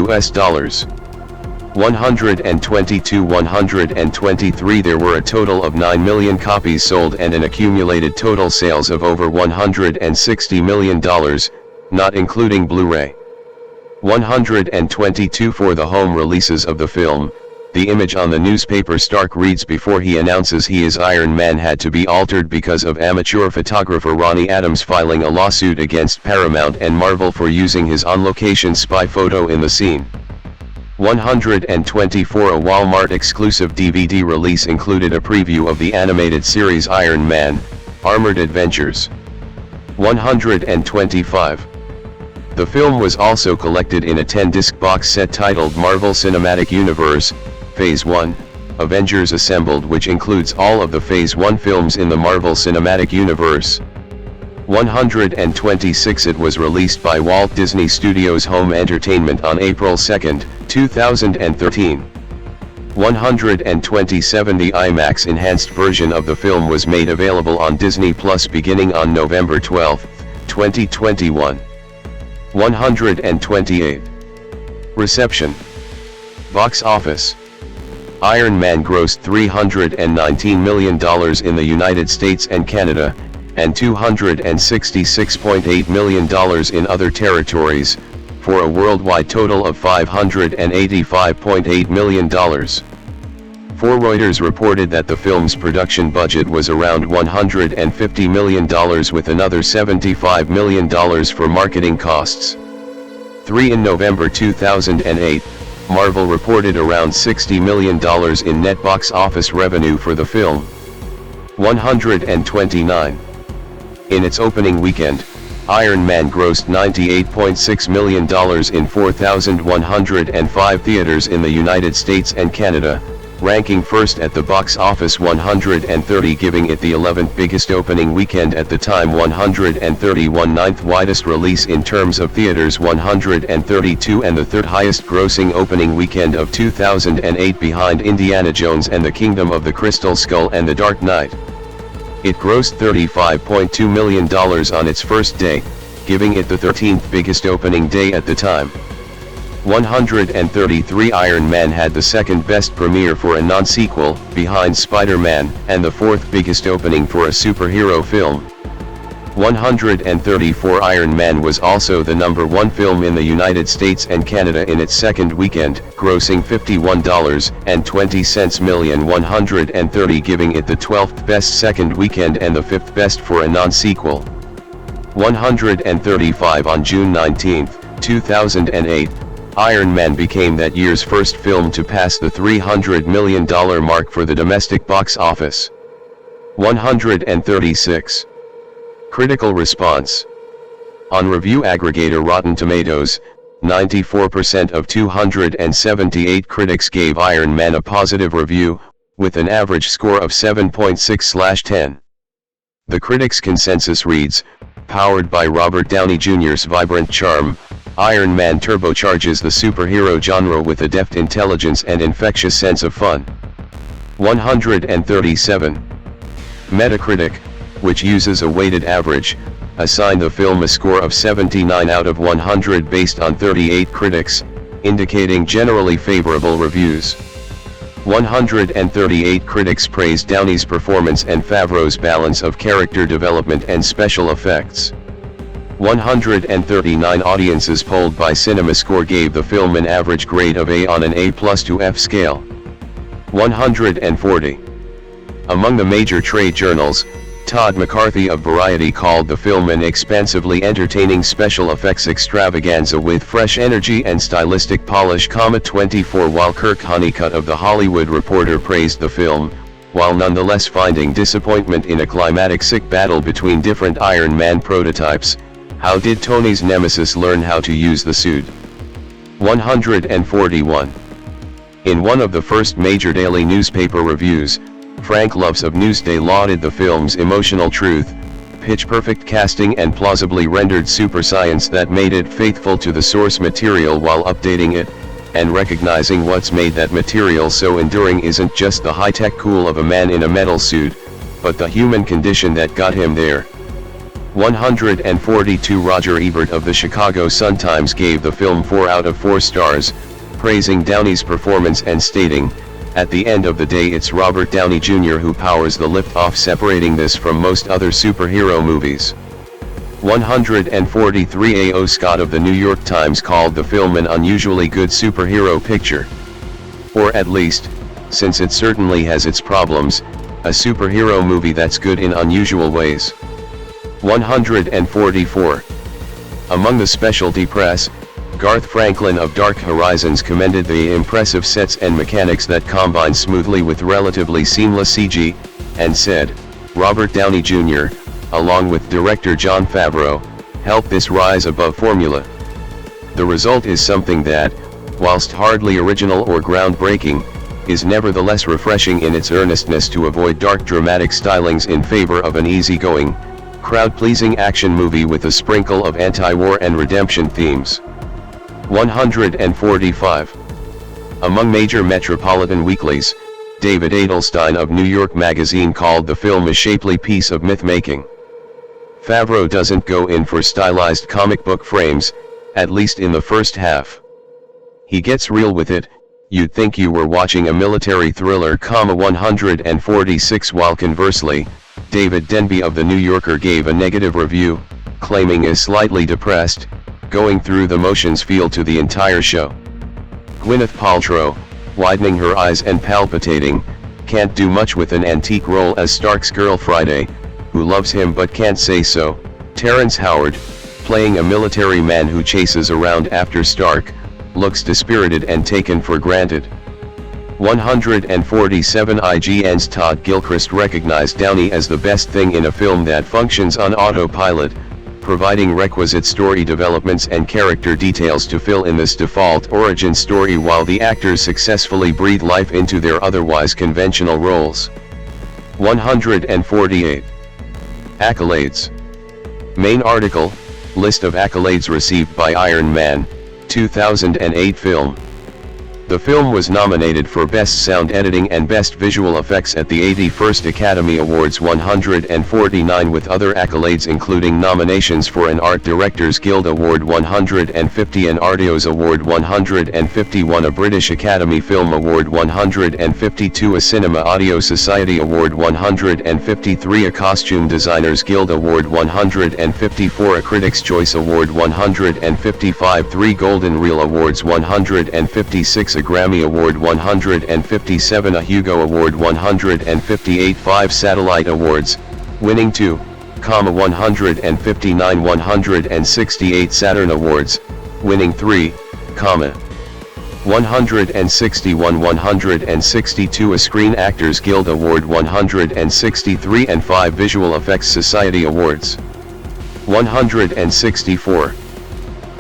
[SPEAKER 1] 123 There were a total of 9 million copies sold and an accumulated total sales of over $160 million, not including Blu-ray. 122 For the home releases of the film, the image on the newspaper Stark reads before he announces he is Iron Man had to be altered because of amateur photographer Ronnie Adams filing a lawsuit against Paramount and Marvel for using his on-location spy photo in the scene. 124 A Walmart exclusive DVD release included a preview of the animated series Iron Man, Armored Adventures. 125 The film was also collected in a 10-disc box set titled Marvel Cinematic Universe, Phase 1, Avengers Assembled, which includes all of the Phase 1 films in the Marvel Cinematic Universe. 126 It was released by Walt Disney Studios Home Entertainment on April 2, 2013. 127 The IMAX enhanced version of the film was made available on Disney Plus beginning on November 12, 2021. 128 Reception. Box office. Iron Man grossed $319 million in the United States and Canada, and $266.8 million in other territories, for a worldwide total of $585.8 million. Reuters reported that the film's production budget was around $150 million with another $75 million for marketing costs. In November 2008, Marvel reported around $60 million in net box office revenue for the film. 129 In its opening weekend, Iron Man grossed $98.6 million in 4,105 theaters in the United States and Canada, ranking first at the box office 130, giving it the 11th biggest opening weekend at the time, 131 ninth widest release in terms of theaters 132, and the third highest grossing opening weekend of 2008 behind Indiana Jones and the Kingdom of the Crystal Skull and The Dark Knight. It grossed $35.2 million on its first day, giving it the 13th biggest opening day at the time. 133 Iron Man had the second best premiere for a non-sequel, behind Spider-Man, and the fourth biggest opening for a superhero film. 134 Iron Man was also the number one film in the United States and Canada in its second weekend, grossing $51.20 million, 130, giving it the 12th best second weekend and the 5th best for a non-sequel. 135 On June 19, 2008, Iron Man became that year's first film to pass the $300 million mark for the domestic box office. 136 Critical response. On review aggregator Rotten Tomatoes, 94% of 278 critics gave Iron Man a positive review, with an average score of 7.6/10. The critics' consensus reads, powered by Robert Downey Jr.'s vibrant charm, Iron Man turbocharges the superhero genre with a deft intelligence and infectious sense of fun. 137. Metacritic, which uses a weighted average, assigned the film a score of 79 out of 100 based on 38 critics, indicating generally favorable reviews. 138 critics praised Downey's performance and Favreau's balance of character development and special effects. 139 audiences polled by CinemaScore gave the film an average grade of A on an A+ to F scale. 140. Among the major trade journals, Todd McCarthy of Variety called the film an expansively entertaining special effects extravaganza with fresh energy and stylistic polish, 24, while Kirk Honeycutt of The Hollywood Reporter praised the film, while nonetheless finding disappointment in a climatic sick battle between different Iron Man prototypes. How did Tony's nemesis learn how to use the suit? 141. In one of the first major daily newspaper reviews, Frank Loves of Newsday lauded the film's emotional truth, pitch-perfect casting and plausibly rendered super science that made it faithful to the source material while updating it, and recognizing what's made that material so enduring isn't just the high-tech cool of a man in a metal suit, but the human condition that got him there. 142. Roger Ebert of the Chicago Sun-Times gave the film 4 out of 4 stars, praising Downey's performance and stating, "At the end of the day it's Robert Downey Jr. who powers the lift-off, separating this from most other superhero movies." 143. A.O. Scott of the New York Times called the film an unusually good superhero picture. Or at least, since it certainly has its problems, a superhero movie that's good in unusual ways. 144. Among the specialty press, Garth Franklin of Dark Horizons commended the impressive sets and mechanics that combine smoothly with relatively seamless CG, and said, Robert Downey Jr., along with director Jon Favreau, helped this rise above formula. The result is something that, whilst hardly original or groundbreaking, is nevertheless refreshing in its earnestness to avoid dark dramatic stylings in favor of an easygoing, crowd-pleasing action movie with a sprinkle of anti-war and redemption themes. 145. Among major metropolitan weeklies, David Adelstein of New York Magazine called the film a shapely piece of myth-making. Favreau doesn't go in for stylized comic book frames, at least in the first half. He gets real with it. You'd think you were watching a military thriller. 146. While conversely, David Denby of The New Yorker gave a negative review, claiming is slightly depressed, going through the motions feel to the entire show. Gwyneth Paltrow, widening her eyes and palpitating, can't do much with an antique role as Stark's girl Friday, who loves him but can't say so. Terrence Howard, playing a military man who chases around after Stark, looks dispirited and taken for granted. 147. IGN's Todd Gilchrist recognized Downey as the best thing in a film that functions on autopilot, providing requisite story developments and character details to fill in this default origin story while the actors successfully breathe life into their otherwise conventional roles. 148. Accolades. Main article, list of accolades received by Iron Man, 2008 film. The film was nominated for Best Sound Editing and Best Visual Effects at the 81st Academy Awards 149, with other accolades including nominations for an Art Directors Guild Award 150, an Artios Award 151, a British Academy Film Award 152, a Cinema Audio Society Award 153, a Costume Designers Guild Award 154, a Critics' Choice Award 155, 3 Golden Reel Awards 156, a Grammy Award 157, a Hugo Award 158, 5 Satellite Awards, winning 2, 159, 168 Saturn Awards, winning 3, 161, 162, a Screen Actors Guild Award 163, and 5 Visual Effects Society Awards. 164.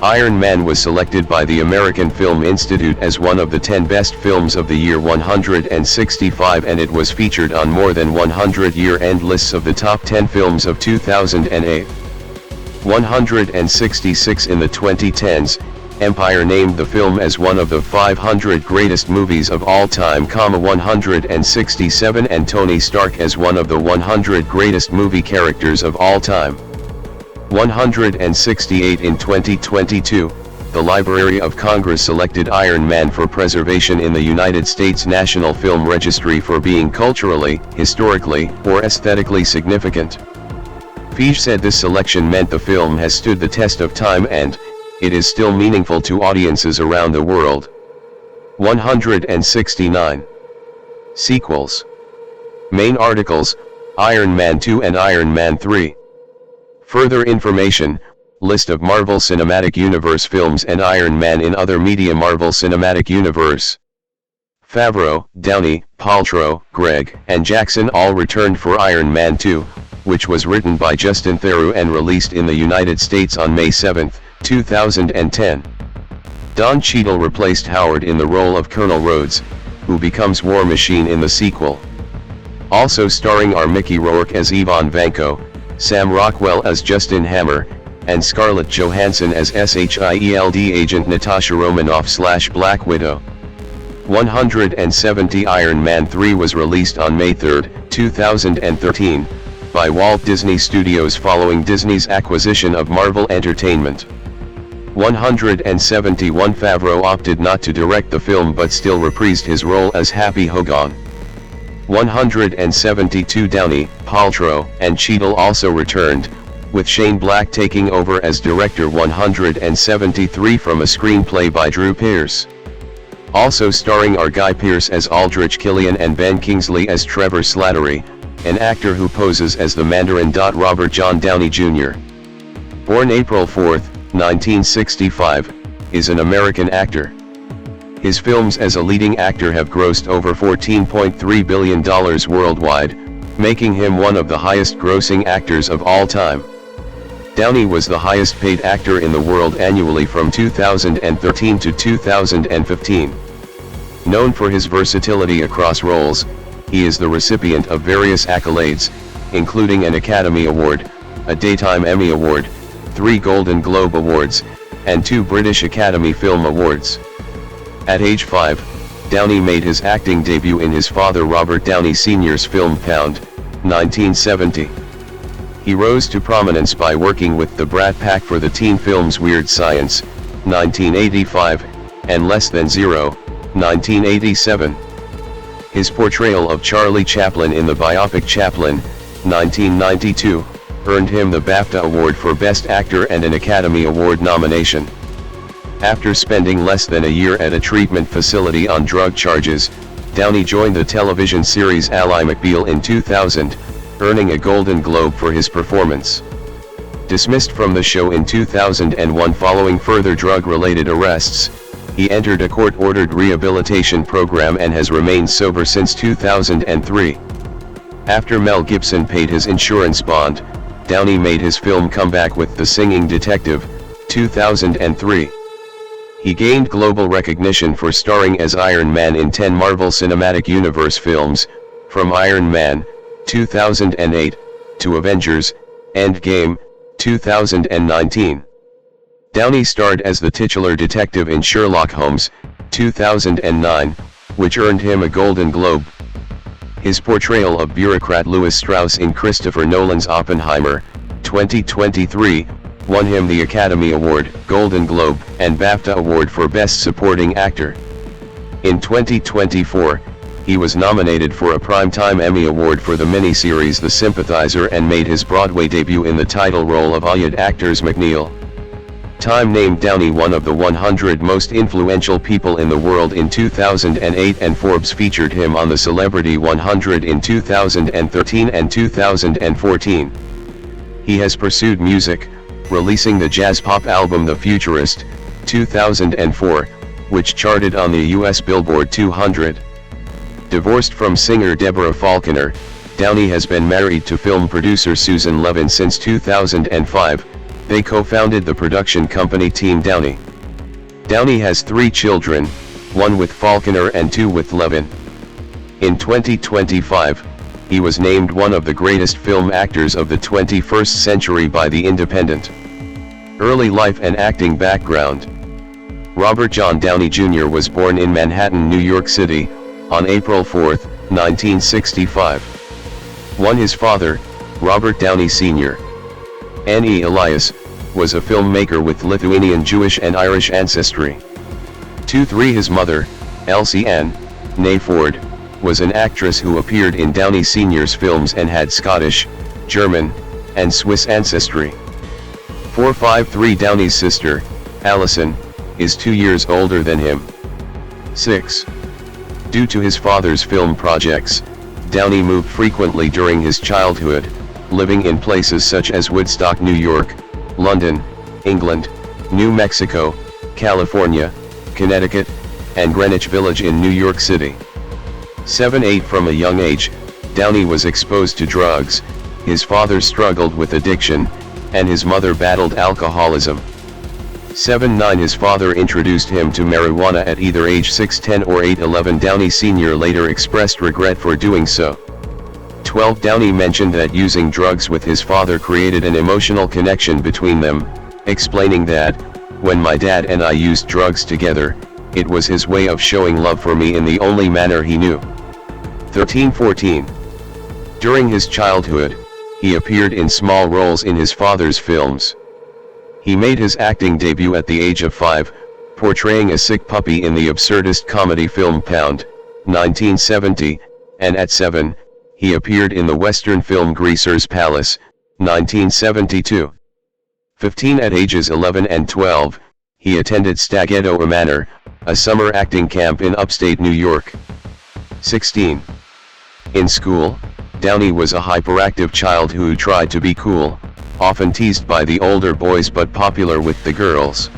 [SPEAKER 1] Iron Man was selected by the American Film Institute as one of the 10 best films of the year 165, and it was featured on more than 100 year-end lists of the top 10 films of 2008. 166. In the 2010s, Empire named the film as one of the 500 greatest movies of all time, 167, and Tony Stark as one of the 100 greatest movie characters of all time. 168 in 2022, the Library of Congress selected Iron Man for preservation in the United States National Film Registry for being culturally, historically, or aesthetically significant. Feige said this selection meant the film has stood the test of time and it is still meaningful to audiences around the world. 169. Sequels. Main articles, Iron Man 2 and Iron Man 3. Further information, list of Marvel Cinematic Universe films and Iron Man in other media. Marvel Cinematic Universe. Favreau, Downey, Paltrow, Gregg, and Jackson all returned for Iron Man 2, which was written by Justin Theroux and released in the United States on May 7, 2010. Don Cheadle replaced Howard in the role of Colonel Rhodes, who becomes War Machine in the sequel. Also starring are Mickey Rourke as Ivan Vanko, Sam Rockwell as Justin Hammer, and Scarlett Johansson as SHIELD agent Natasha Romanoff/Black Widow. 170. Iron Man 3 was released on May 3, 2013, by Walt Disney Studios following Disney's acquisition of Marvel Entertainment. 171. Favreau opted not to direct the film but still reprised his role as Happy Hogan. 172. Downey, Paltrow, and Cheadle also returned, with Shane Black taking over as director. 173. From a screenplay by Drew Pearce. Also starring are Guy Pearce as Aldrich Killian and Ben Kingsley as Trevor Slattery, an actor who poses as the Mandarin. Robert Jon Downey Jr. Born April 4, 1965, is an American actor. His films as a leading actor have grossed over $14.3 billion worldwide, making him one of the highest-grossing actors of all time. Downey was the highest-paid actor in the world annually from 2013 to 2015. Known for his versatility across roles, he is the recipient of various accolades, including an Academy Award, a Daytime Emmy Award, 3 Golden Globe Awards, and 2 British Academy Film Awards. At age 5, Downey made his acting debut in his father Robert Downey Sr.'s film Pound, 1970. He rose to prominence by working with the Brat Pack for the teen films Weird Science, 1985, and Less Than Zero, 1987. His portrayal of Charlie Chaplin in the biopic Chaplin, 1992, earned him the BAFTA Award for Best Actor and an Academy Award nomination. After spending less than a year at a treatment facility on drug charges, Downey joined the television series Ally McBeal in 2000, earning a Golden Globe for his performance. Dismissed from the show in 2001 following further drug-related arrests, he entered a court-ordered rehabilitation program and has remained sober since 2003. After Mel Gibson paid his insurance bond, Downey made his film comeback with The Singing Detective, 2003. He gained global recognition for starring as Iron Man in 10 Marvel Cinematic Universe films, from Iron Man, 2008, to Avengers, Endgame, 2019. Downey starred as the titular detective in Sherlock Holmes, 2009, which earned him a Golden Globe. His portrayal of bureaucrat Louis Strauss in Christopher Nolan's Oppenheimer, 2023, won him the Academy Award, Golden Globe, and BAFTA Award for Best Supporting Actor. In 2024, he was nominated for a Primetime Emmy Award for the miniseries The Sympathizer and made his Broadway debut in the title role of Allotted actors McNeil. Time named Downey one of the 100 most influential people in the world in 2008, and Forbes featured him on the Celebrity 100 in 2013 and 2014. He has pursued music, releasing the jazz pop album The Futurist, 2004, which charted on the US Billboard 200. Divorced from singer Deborah Falconer, Downey has been married to film producer Susan Levin since 2005. They co-founded the production company Team Downey. Downey has 3 children, 1 with Falconer and 2 with Levin. In 2025, he was named one of the greatest film actors of the 21st century by The Independent. Early life and acting background. Robert John Downey Jr. was born in Manhattan, New York City, on April 4, 1965. 1. His father, Robert Downey Sr. N.E. Elias, was a filmmaker with Lithuanian Jewish and Irish ancestry. 2. 3. His mother, Elsie Ann, née Ford, was an actress who appeared in Downey Sr.'s films and had Scottish, German, and Swiss ancestry. 4. 5. 3. Downey's sister, Allison, is 2 years older than him. 6. Due to his father's film projects, Downey moved frequently during his childhood, living in places such as Woodstock, New York, London, England, New Mexico, California, Connecticut, and Greenwich Village in New York City. 7. 8. From a young age, Downey was exposed to drugs, his father struggled with addiction, and his mother battled alcoholism. 7. 9. His father introduced him to marijuana at either age 6, 10 or 8. 11. Downey Sr. later expressed regret for doing so. 12. Downey mentioned that using drugs with his father created an emotional connection between them, explaining that, "When my dad and I used drugs together, it was his way of showing love for me in the only manner he knew." 13. 14. During his childhood, he appeared in small roles in his father's films. He made his acting debut at the age of 5, portraying a sick puppy in the absurdist comedy film Pound, 1970, and at 7, he appeared in the Western film Greaser's Palace, 1972. 15. At ages 11 and 12, he attended Staghetto Manor, a summer acting camp in upstate New York. 16. In school, Downey was a hyperactive child who tried to be cool, often teased by the older boys but popular with the girls.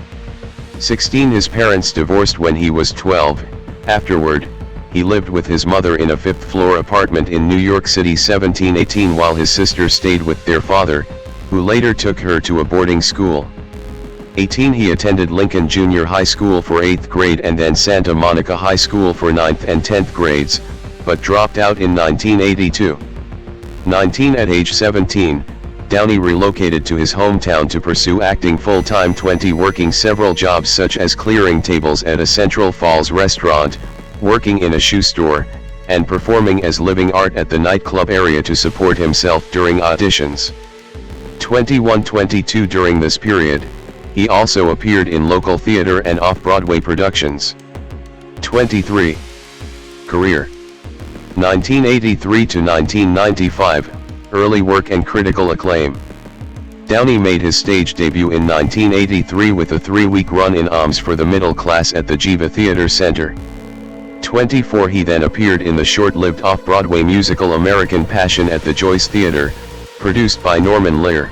[SPEAKER 1] 16. His parents divorced when he was 12, afterward, he lived with his mother in a 5th-floor apartment in New York City. 17. 18. While his sister stayed with their father, who later took her to a boarding school. 18. He attended Lincoln Junior High School for 8th grade and then Santa Monica High School for 9th and 10th grades, but dropped out in 1982. 19. At age 17, Downey relocated to his hometown to pursue acting full-time. 20. Working several jobs such as clearing tables at a Central Falls restaurant, working in a shoe store, and performing as living art at the nightclub area to support himself during auditions. 21. 22. During this period, he also appeared in local theater and off-Broadway productions. 23. Career. 1983 to 1995, early work and critical acclaim. Downey made his stage debut in 1983 with a 3-week run in Alms for the Middle Class at the Jiva Theater Center. 24. He then appeared in the short-lived off-Broadway musical American Passion at the Joyce Theater, produced by Norman Lear.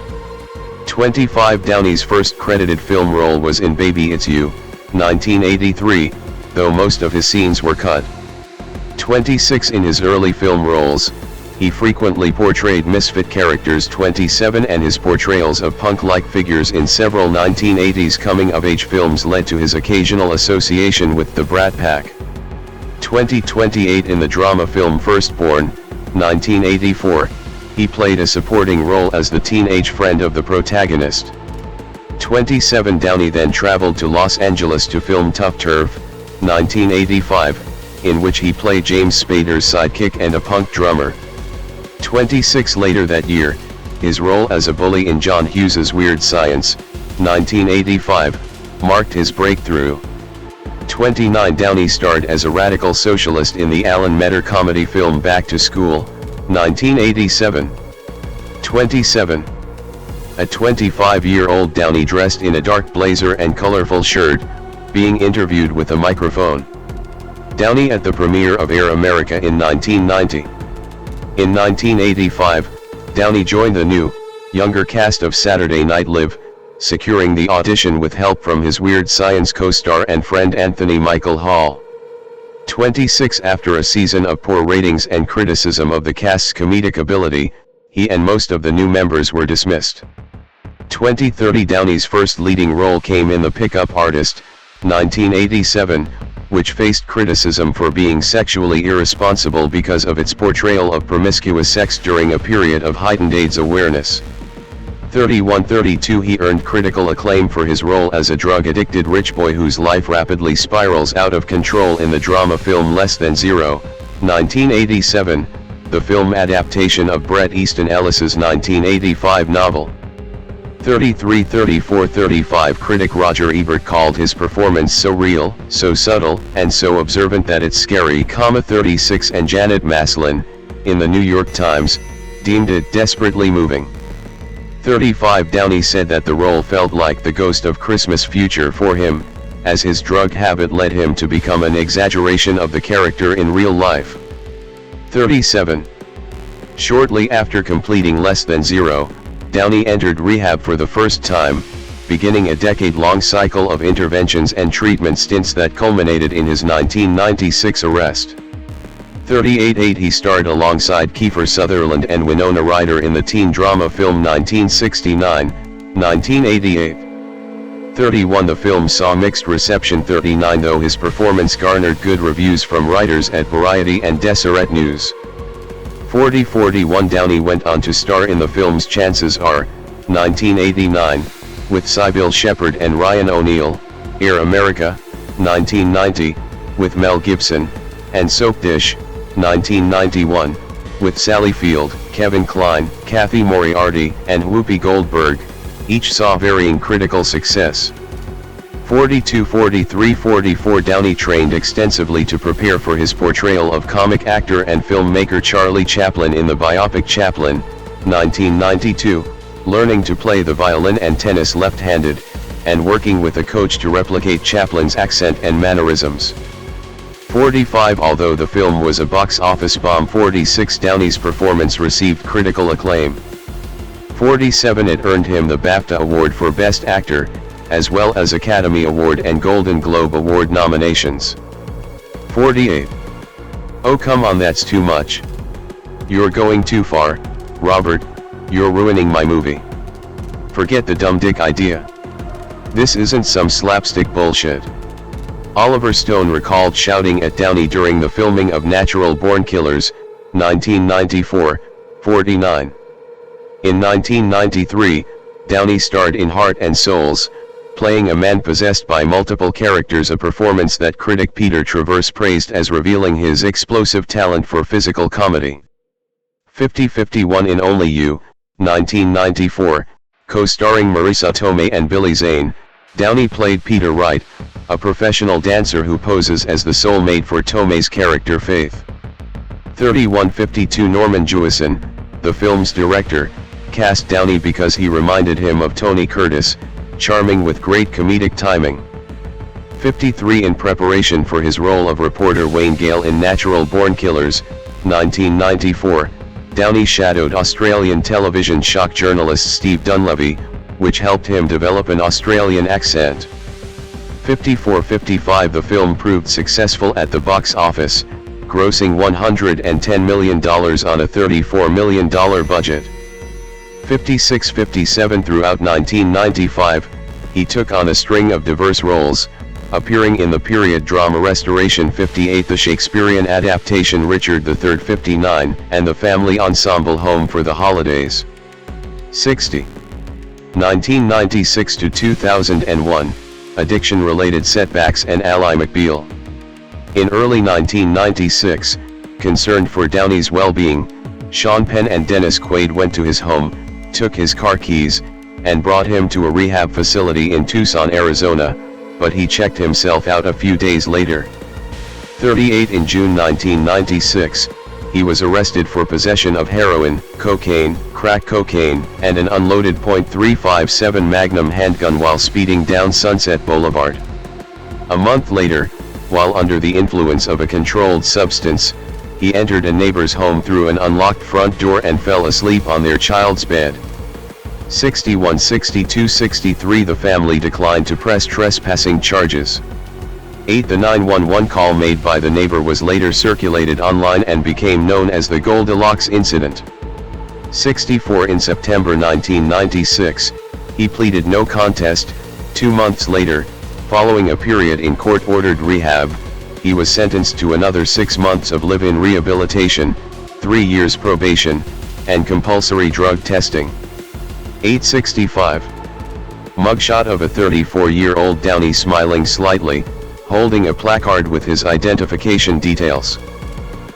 [SPEAKER 1] 25. Downey's first credited film role was in Baby It's You, 1983, though most of his scenes were cut. 26. In his early film roles, he frequently portrayed misfit characters. 27. And his portrayals of punk-like figures in several 1980s coming-of-age films led to his occasional association with the Brat Pack. 28. In the drama film Firstborn, 1984, he played a supporting role as the teenage friend of the protagonist. 27. Downey then traveled to Los Angeles to film Tough Turf, 1985, in which he played James Spader's sidekick and a punk drummer. 26. Later that year, his role as a bully in John Hughes's Weird Science, 1985, marked his breakthrough. 29. Downey starred as a radical socialist in the Alan Metter comedy film Back to School, 1987. 27. A 25-year-old Downey dressed in a dark blazer and colorful shirt, being interviewed with a microphone. Downey at the premiere of Air America in 1990. In 1985, Downey joined the new, younger cast of Saturday Night Live, securing the audition with help from his Weird Science co-star and friend Anthony Michael Hall. 26. After a season of poor ratings and criticism of the cast's comedic ability, he and most of the new members were dismissed. 30. Downey's first leading role came in The Pickup Artist, 1987, which faced criticism for being sexually irresponsible because of its portrayal of promiscuous sex during a period of heightened AIDS awareness. 31-32 He earned critical acclaim for his role as a drug-addicted rich boy whose life rapidly spirals out of control in the drama film Less Than Zero, 1987, the film adaptation of Bret Easton Ellis's 1985 novel. 33-34-35 Critic Roger Ebert called his performance so real, so subtle, and so observant that it's scary. 36 and Janet Maslin, in the New York Times, deemed it desperately moving. 35 Downey said that the role felt like the ghost of Christmas future for him, as his drug habit led him to become an exaggeration of the character in real life. 37. Shortly after completing Less Than Zero, Downey entered rehab for the first time, beginning a decade-long cycle of interventions and treatment stints that culminated in his 1996 arrest. 38 He starred alongside Kiefer Sutherland and Winona Ryder in the teen drama film 1969, 1988. 31 The film saw mixed reception. 39 Though his performance garnered good reviews from writers at Variety and Deseret News. 40-41 Downey went on to star in the films Chances Are, 1989, with Sybil Shepherd and Ryan O'Neal, Air America, 1990, with Mel Gibson, and Soap Dish, 1991, with Sally Field, Kevin Kline, Kathy Moriarty, and Whoopi Goldberg, each saw varying critical success. 42-43-44 Downey trained extensively to prepare for his portrayal of comic actor and filmmaker Charlie Chaplin in the biopic Chaplin, 1992, learning to play the violin and tennis left-handed, and working with a coach to replicate Chaplin's accent and mannerisms. 45 Although the film was a box office bomb. 46 Downey's performance received critical acclaim. 47 It earned him the BAFTA Award for Best Actor, as well as Academy Award and Golden Globe Award nominations. 48 Oh come on, that's too much. You're going too far, Robert, you're ruining my movie. Forget the dumb dick idea. This isn't some slapstick bullshit. Oliver Stone recalled shouting at Downey during the filming of Natural Born Killers, 1994, 49. In 1993, Downey starred in Heart and Souls, playing a man possessed by multiple characters, a performance that critic Peter Travers praised as revealing his explosive talent for physical comedy. 50-51 in Only You, 1994, co-starring Marissa Tomei and Billy Zane, Downey played Peter Wright, a professional dancer who poses as the soulmate for Tomei's character Faith. 31-52 Norman Jewison, the film's director, cast Downey because he reminded him of Tony Curtis, charming with great comedic timing. 53 In preparation for his role of reporter Wayne Gale in Natural Born Killers, 1994, Downey shadowed Australian television shock journalist Steve Dunleavy, which helped him develop an Australian accent. 54-55 The film proved successful at the box office, grossing $110 million on a $34 million budget. 56-57 Throughout 1995, he took on a string of diverse roles, appearing in the period drama Restoration 58, the Shakespearean adaptation Richard III 59, and the family ensemble Home for the Holidays. 60. 1996 to 2001, addiction-related setbacks and Ally McBeal. In early 1996, concerned for Downey's well-being, Sean Penn and Dennis Quaid went to his home, took his car keys, and brought him to a rehab facility in Tucson, Arizona, but he checked himself out a few days later. 38 In June 1996, he was arrested for possession of heroin, cocaine, crack cocaine, and an unloaded .357 Magnum handgun while speeding down Sunset Boulevard. A month later, while under the influence of a controlled substance, he entered a neighbor's home through an unlocked front door and fell asleep on their child's bed. 61-62-63 The family declined to press trespassing charges. 8 The 911 call made by the neighbor was later circulated online and became known as the Goldilocks incident. 64 In September 1996, he pleaded no contest. 2 months later, following a period in court-ordered rehab, he was sentenced to another 6 months of live-in rehabilitation, 3 years probation, and compulsory drug testing. 865. Mugshot of a 34-year-old Downey smiling slightly, holding a placard with his identification details.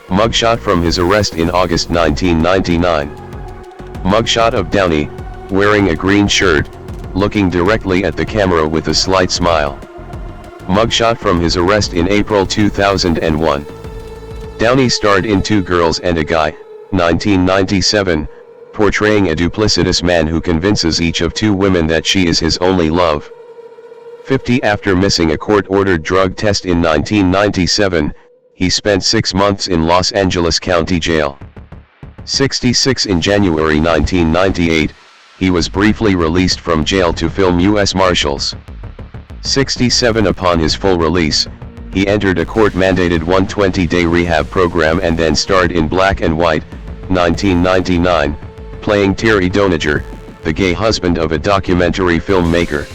[SPEAKER 1] Mugshot from his arrest in August 1999. Mugshot of Downey, wearing a green shirt, looking directly at the camera with a slight smile. Mugshot from his arrest in April 2001. Downey starred in Two Girls and a Guy, 1997, portraying a duplicitous man who convinces each of two women that she is his only love. 50. After missing a court-ordered drug test in 1997, he spent 6 months in Los Angeles County Jail. 66. In January 1998, he was briefly released from jail to film U.S. Marshals. 67. Upon his full release, he entered a court-mandated 120-day rehab program and then starred in Black and White, 1999, playing Terry Doniger, the gay husband of a documentary filmmaker.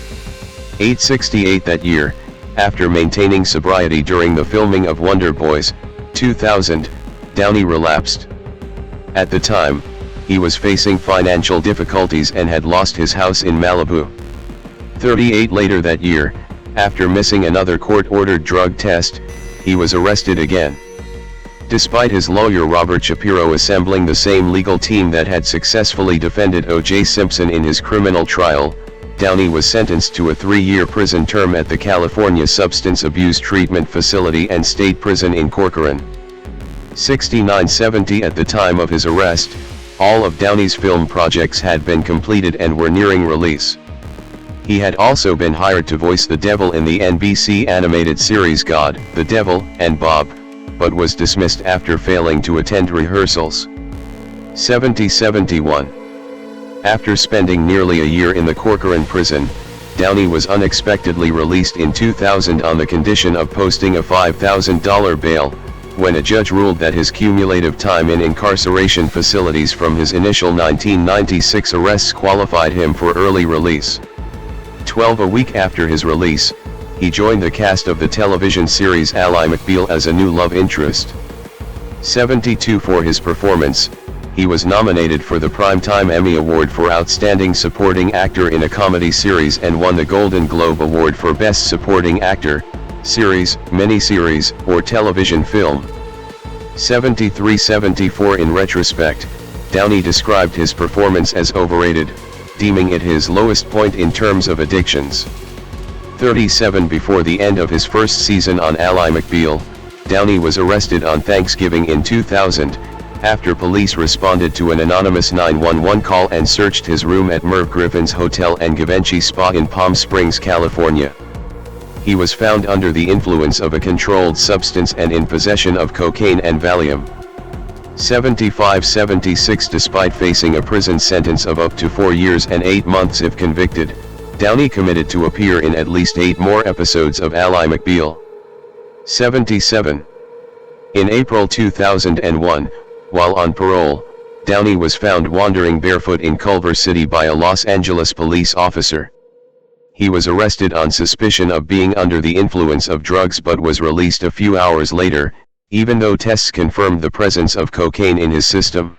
[SPEAKER 1] 868. That year, after maintaining sobriety during the filming of Wonder Boys, 2000, Downey relapsed. At the time, he was facing financial difficulties and had lost his house in Malibu. 38. Later that year, after missing another court-ordered drug test, he was arrested again. Despite his lawyer Robert Shapiro assembling the same legal team that had successfully defended O.J. Simpson in his criminal trial, Downey was sentenced to a 3-year prison term at the California Substance Abuse Treatment Facility and State Prison in Corcoran. 69-70. At the time of his arrest, all of Downey's film projects had been completed and were nearing release. He had also been hired to voice the devil in the NBC animated series God, the Devil, and Bob, but was dismissed after failing to attend rehearsals. 70-71. After spending nearly a year in the Corcoran prison, Downey was unexpectedly released in 2000 on the condition of posting a $5,000 bail, when a judge ruled that his cumulative time in incarceration facilities from his initial 1996 arrests qualified him for early release. 12. A week after his release, he joined the cast of the television series Ally McBeal as a new love interest. 72. For his performance, he was nominated for the Primetime Emmy Award for Outstanding Supporting Actor in a Comedy Series and won the Golden Globe Award for Best Supporting Actor, Series, Miniseries, or Television Film. 73-74. In retrospect, Downey described his performance as overrated, deeming it his lowest point in terms of addictions. 37. Before the end of his first season on Ally McBeal, Downey was arrested on Thanksgiving in 2000, after police responded to an anonymous 911 call and searched his room at Merv Griffin's Hotel and Givenchy Spa in Palm Springs, California. He was found under the influence of a controlled substance and in possession of cocaine and Valium. 75-76. Despite facing a prison sentence of up to 4 years and 8 months if convicted, Downey committed to appear in at least 8 more episodes of Ally McBeal. 77. In April 2001, while on parole, Downey was found wandering barefoot in Culver City by a Los Angeles police officer. He was arrested on suspicion of being under the influence of drugs but was released a few hours later, even though tests confirmed the presence of cocaine in his system.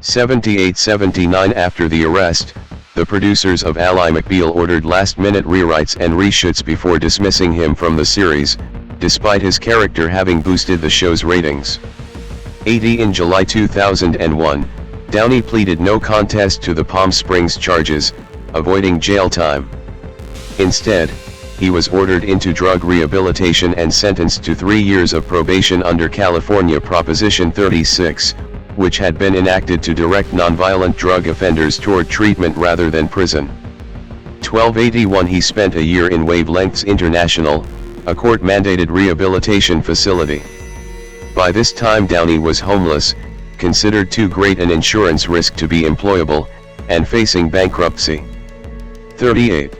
[SPEAKER 1] 78-79. After the arrest, the producers of Ally McBeal ordered last-minute rewrites and reshoots before dismissing him from the series, despite his character having boosted the show's ratings. 80. In July 2001, Downey pleaded no contest to the Palm Springs charges, avoiding jail time. Instead, he was ordered into drug rehabilitation and sentenced to 3 years of probation under California Proposition 36, which had been enacted to direct nonviolent drug offenders toward treatment rather than prison. 1281. He spent a year in Wavelengths International, a court-mandated rehabilitation facility. By this time Downey was homeless, considered too great an insurance risk to be employable, and facing bankruptcy. 38.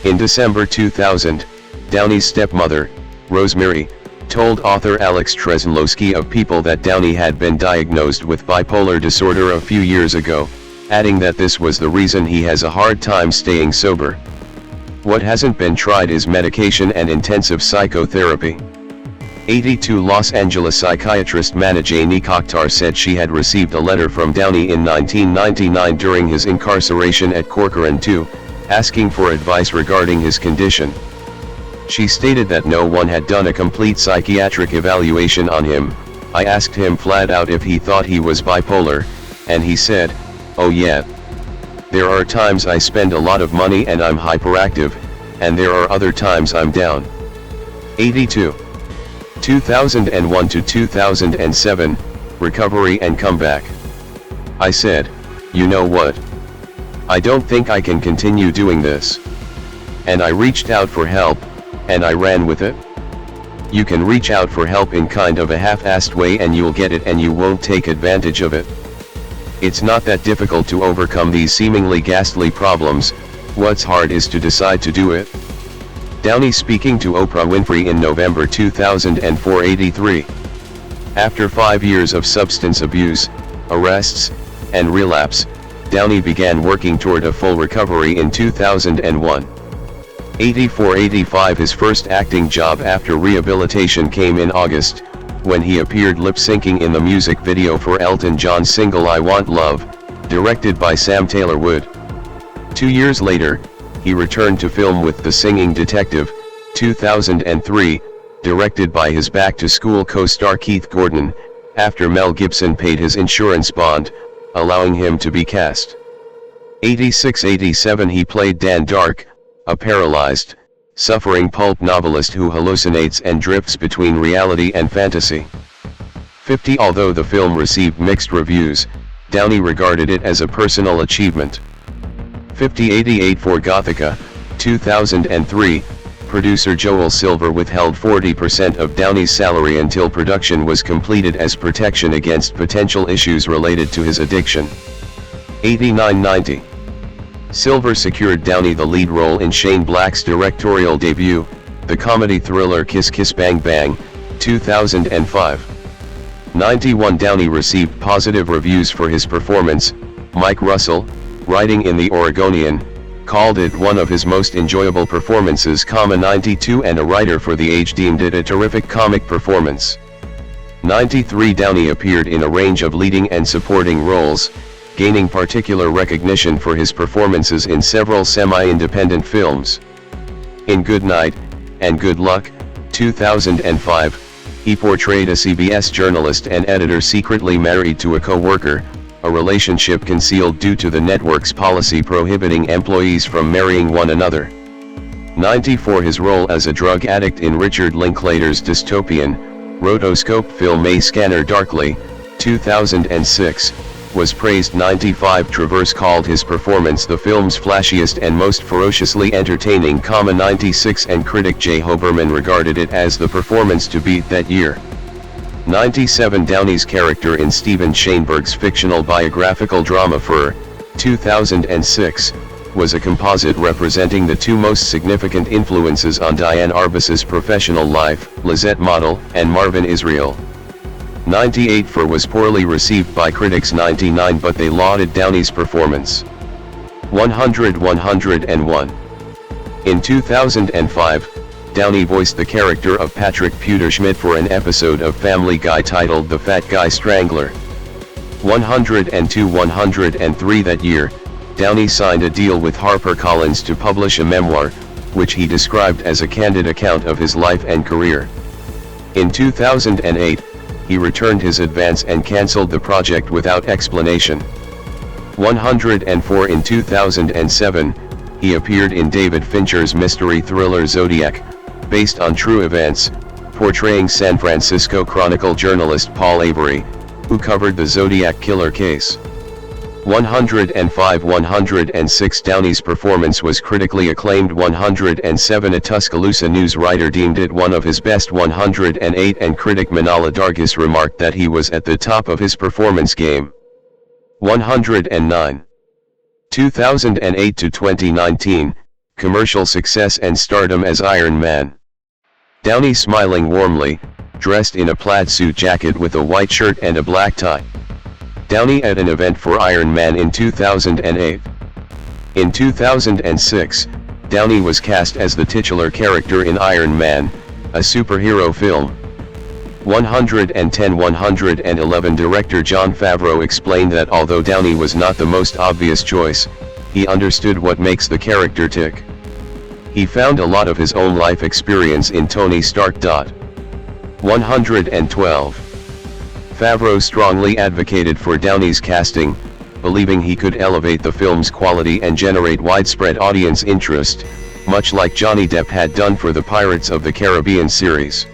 [SPEAKER 1] In December 2000, Downey's stepmother, Rosemary, told author Alex Treslowski of People that Downey had been diagnosed with bipolar disorder a few years ago, adding that this was the reason he has a hard time staying sober. What hasn't been tried is medication and intensive psychotherapy. 82 Los Angeles psychiatrist Mana Janie Kokhtar said she had received a letter from Downey in 1999 during his incarceration at Corcoran II, asking for advice regarding his condition. She stated that no one had done a complete psychiatric evaluation on him. I asked him flat out if he thought he was bipolar, and he said, "Oh yeah. There are times I spend a lot of money and I'm hyperactive, and there are other times I'm down." 82. 2001 to 2007, recovery and comeback. I said, "You know what? I don't think I can continue doing this." And I reached out for help, and I ran with it. You can reach out for help in kind of a half-assed way and you'll get it and you won't take advantage of it. It's not that difficult to overcome these seemingly ghastly problems. What's hard is to decide to do it. Downey speaking to Oprah Winfrey in November 2004. 83. After 5 years of substance abuse, arrests, and relapse, Downey began working toward a full recovery in 2001. 84. 85. His first acting job after rehabilitation came in August, when he appeared lip-syncing in the music video for Elton John's single I Want Love, directed by Sam Taylor Wood. 2 years later, he returned to film with The Singing Detective, 2003, directed by his back-to-school co-star Keith Gordon, after Mel Gibson paid his insurance bond, allowing him to be cast. 86. 87. He played Dan Dark, a paralyzed, suffering pulp novelist who hallucinates and drifts between reality and fantasy. 50. Although the film received mixed reviews, Downey regarded it as a personal achievement. 50. 88. For Gothica, 2003, producer Joel Silver withheld 40% of Downey's salary until production was completed as protection against potential issues related to his addiction. 89. 90. Silver secured Downey the lead role in Shane Black's directorial debut, the comedy thriller Kiss Kiss Bang Bang, 2005. 91. Downey received positive reviews for his performance. Mike Russell, writing in The Oregonian, called it one of his most enjoyable performances. 92. And a writer for The Age deemed it a terrific comic performance. 93. Downey appeared in a range of leading and supporting roles, gaining particular recognition for his performances in several semi-independent films. In Good Night, and Good Luck, 2005, he portrayed a CBS journalist and editor secretly married to a co-worker, a relationship concealed due to the network's policy prohibiting employees from marrying one another. 94. His role as a drug addict in Richard Linklater's dystopian, rotoscope film A Scanner Darkly, 2006, was praised. 95. Travers called his performance the film's flashiest and most ferociously entertaining. 96. And critic Jay Hoberman regarded it as the performance to beat that year. 97. Downey's character in Stephen Shainberg's fictional biographical drama Fur, 2006, was a composite representing the two most significant influences on Diane Arbus's professional life, Lizette Model and Marvin Israel. 98. Fur was poorly received by critics. 99. But they lauded Downey's performance. 100. 101. In 2005, Downey voiced the character of Patrick Pewterschmidt for an episode of Family Guy titled The Fat Guy Strangler. 102. 103. That year, Downey signed a deal with HarperCollins to publish a memoir, which he described as a candid account of his life and career. In 2008, he returned his advance and cancelled the project without explanation. 104. In 2007, he appeared in David Fincher's mystery thriller Zodiac, based on true events, portraying San Francisco Chronicle journalist Paul Avery, who covered the Zodiac killer case. 105. 106. Downey's performance was critically acclaimed. 107. A Tuscaloosa news writer deemed it one of his best. 108. And critic Manala Dargis remarked that he was at the top of his performance game. 109. 2008 to 2019, commercial success and stardom as Iron Man. Downey smiling warmly, dressed in a plaid suit jacket with a white shirt and a black tie. Downey at an event for Iron Man in 2008. In 2006, Downey was cast as the titular character in Iron Man, a superhero film. 111 Director Jon Favreau explained that although Downey was not the most obvious choice, he understood what makes the character tick. He found a lot of his own life experience in Tony Stark. 112. Favreau strongly advocated for Downey's casting, believing he could elevate the film's quality and generate widespread audience interest, much like Johnny Depp had done for the Pirates of the Caribbean series.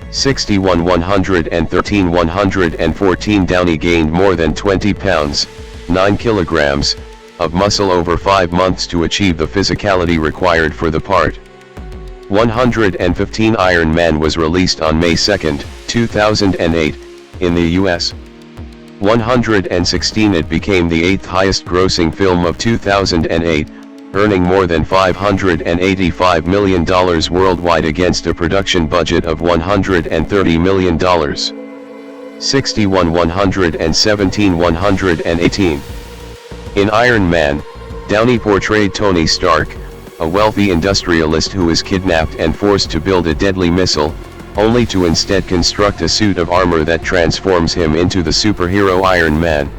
[SPEAKER 1] 61 113 114 Downey gained more than 20 pounds, 9 kilograms, of muscle over 5 months to achieve the physicality required for the part. 115 Iron Man was released on May 2, 2008, in the US. 116 It became the 8th highest grossing film of 2008, earning more than $585 million worldwide against a production budget of $130 million. 61 117 118. In Iron Man, Downey portrayed Tony Stark, a wealthy industrialist who is kidnapped and forced to build a deadly missile, only to instead construct a suit of armor that transforms him into the superhero Iron Man.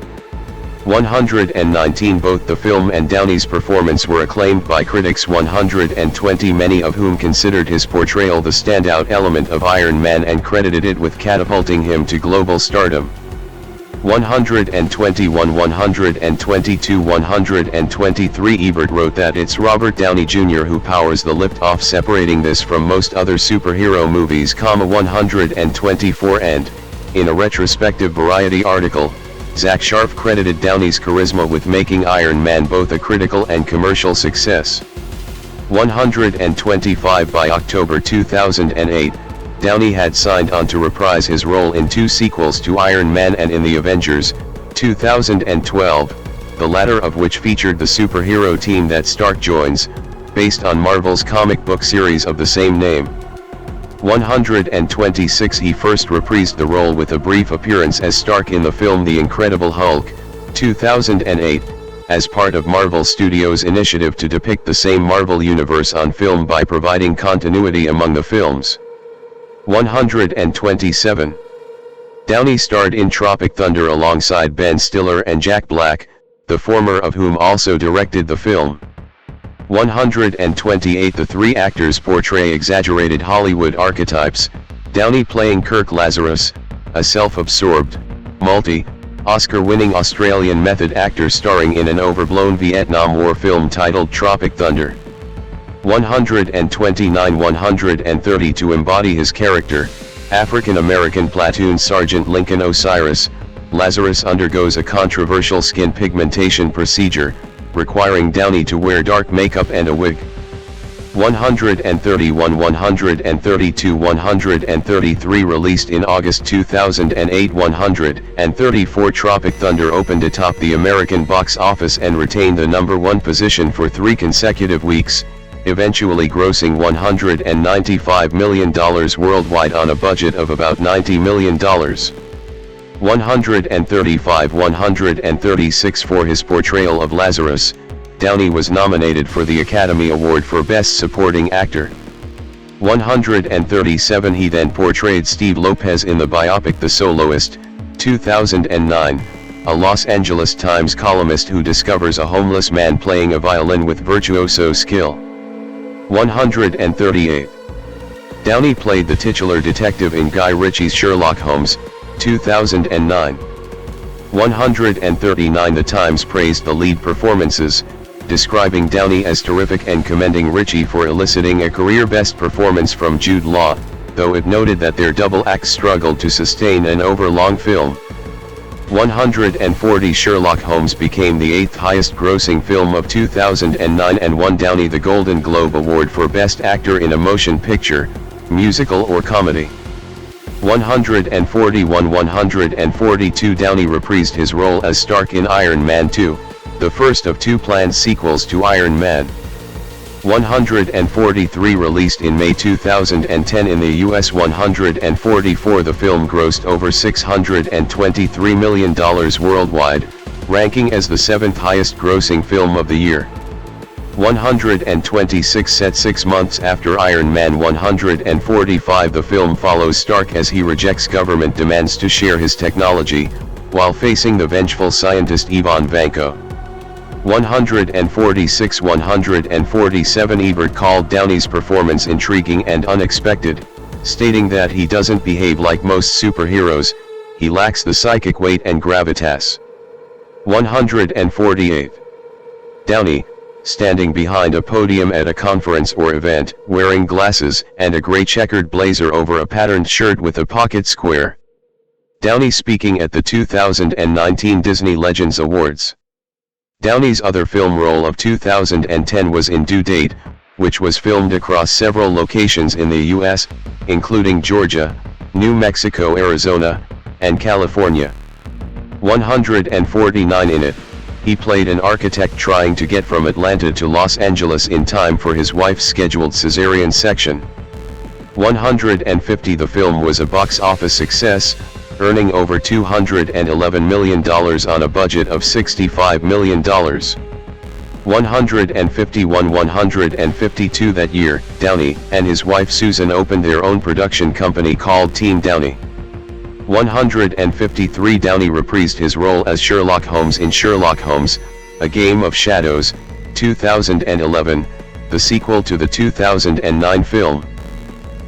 [SPEAKER 1] 119 Both the film and Downey's performance were acclaimed by critics. 120 Many of whom considered his portrayal the standout element of Iron Man and credited it with catapulting him to global stardom. 121 122 123 Ebert wrote that it's Robert Downey Jr. who powers the lift-off, separating this from most other superhero movies. 124 And, in a retrospective Variety article, Zach Sharf credited Downey's charisma with making Iron Man both a critical and commercial success. 125 By October 2008, Downey had signed on to reprise his role in 2 sequels to Iron Man and in The Avengers, 2012, the latter of which featured the superhero team that Stark joins, based on Marvel's comic book series of the same name. 126 He first reprised the role with a brief appearance as Stark in the film The Incredible Hulk, 2008, as part of Marvel Studios' initiative to depict the same Marvel universe on film by providing continuity among the films. 127. Downey starred in Tropic Thunder alongside Ben Stiller and Jack Black, the former of whom also directed the film. 128 The 3 actors portray exaggerated Hollywood archetypes, Downey playing Kirk Lazarus, a self-absorbed, multi-Oscar-winning Australian method actor starring in an overblown Vietnam War film titled Tropic Thunder. 129 130 To embody his character, African-American Platoon Sergeant Lincoln Osiris, Lazarus undergoes a controversial skin pigmentation procedure, requiring Downey to wear dark makeup and a wig. 131 132 133 Released in August 2008. 134 Tropic Thunder opened atop the American box office and retained the #1 position for 3 consecutive weeks, eventually grossing $195 million worldwide on a budget of about $90 million. 135 136 For his portrayal of Lazarus, Downey was nominated for the Academy Award for Best Supporting Actor. 137 He then portrayed Steve Lopez in the biopic The Soloist, 2009, a Los Angeles Times columnist who discovers a homeless man playing a violin with virtuoso skill. 138. Downey played the titular detective in Guy Ritchie's Sherlock Holmes, 2009. 139 The Times praised the lead performances, describing Downey as terrific and commending Ritchie for eliciting a career-best performance from Jude Law, though it noted that their double act struggled to sustain an overlong film. 140 Sherlock Holmes became the 8th highest grossing film of 2009 and won Downey the Golden Globe Award for Best Actor in a Motion Picture, Musical or Comedy. 141 142 Downey reprised his role as Stark in Iron Man 2, the first of 2 planned sequels to Iron Man. 143 Released in May 2010 in the US. 144 The film grossed over $623 million worldwide, ranking as the 7th highest grossing film of the year. 126 Set 6 months after Iron Man 145, the film follows Stark as he rejects government demands to share his technology, while facing the vengeful scientist Ivan Vanko. 146-147 Ebert called Downey's performance intriguing and unexpected, stating that he doesn't behave like most superheroes, he lacks the psychic weight and gravitas. 148. Downey, standing behind a podium at a conference or event, wearing glasses and a gray checkered blazer over a patterned shirt with a pocket square. Downey speaking at the 2019 Disney Legends Awards. Downey's other film role of 2010 was in Due Date, which was filmed across several locations in the U.S., including Georgia, New Mexico, Arizona, and California. 149 In it, he played an architect trying to get from Atlanta to Los Angeles in time for his wife's scheduled cesarean section. 150 The film was a box office success, earning over $211 million on a budget of $65 million. 152 That year, Downey and his wife Susan opened their own production company called Team Downey. 153 Downey reprised his role as Sherlock Holmes in Sherlock Holmes, A Game of Shadows, 2011, the sequel to the 2009 film.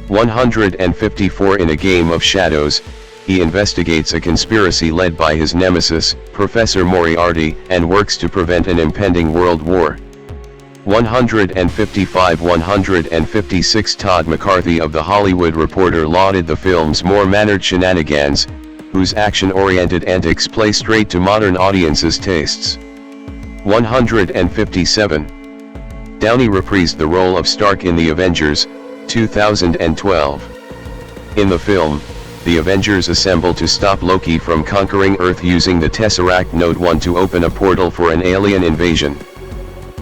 [SPEAKER 1] 154 In A Game of Shadows, he investigates a conspiracy led by his nemesis, Professor Moriarty, and works to prevent an impending world war. 155-156 Todd McCarthy of The Hollywood Reporter lauded the film's more mannered shenanigans, whose action-oriented antics play straight to modern audiences' tastes. 157. Downey reprised the role of Stark in The Avengers, 2012. In the film, the Avengers assemble to stop Loki from conquering Earth using the Tesseract Node 1 to open a portal for an alien invasion.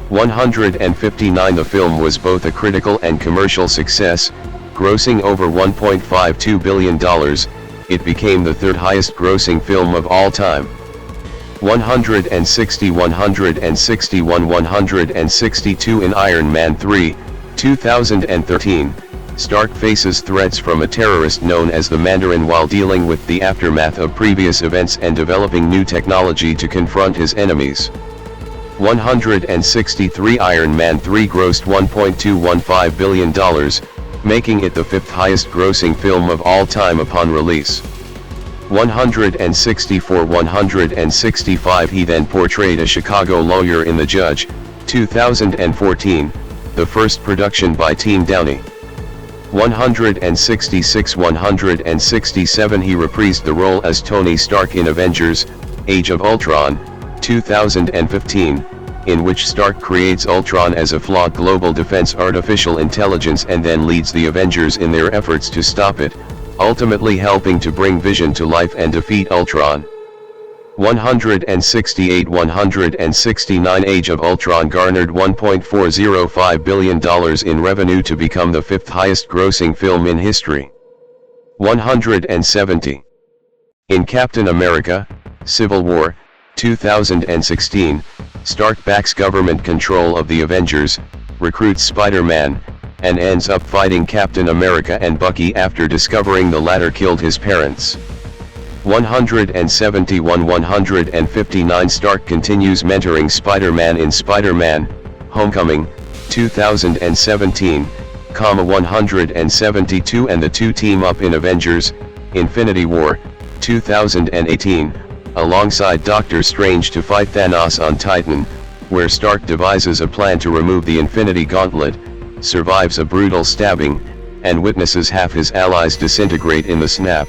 [SPEAKER 1] 159 The film was both a critical and commercial success, grossing over $1.52 billion, it became the third highest grossing film of all time. 160 161 162 In Iron Man 3, 2013, Stark faces threats from a terrorist known as the Mandarin while dealing with the aftermath of previous events and developing new technology to confront his enemies. 163 Iron Man 3 grossed $1.215 billion, making it the fifth highest grossing film of all time upon release. 165 He then portrayed a Chicago lawyer in The Judge, 2014, the first production by Team Downey. 166 167 He reprised the role as Tony Stark in Avengers, Age of Ultron, 2015, in which Stark creates Ultron as a flawed global defense artificial intelligence and then leads the Avengers in their efforts to stop it, ultimately helping to bring Vision to life and defeat Ultron. 168 169 Age of Ultron garnered $1.405 billion in revenue to become the fifth highest grossing film in history. 170. In Captain America, Civil War, 2016, Stark backs government control of the Avengers, recruits Spider-Man, and ends up fighting Captain America and Bucky after discovering the latter killed his parents. 171 159 Stark continues mentoring Spider-Man in Spider-Man, Homecoming, 2017, 172 and the two team up in Avengers, Infinity War, 2018, alongside Doctor Strange to fight Thanos on Titan, where Stark devises a plan to remove the Infinity Gauntlet, survives a brutal stabbing, and witnesses half his allies disintegrate in the snap.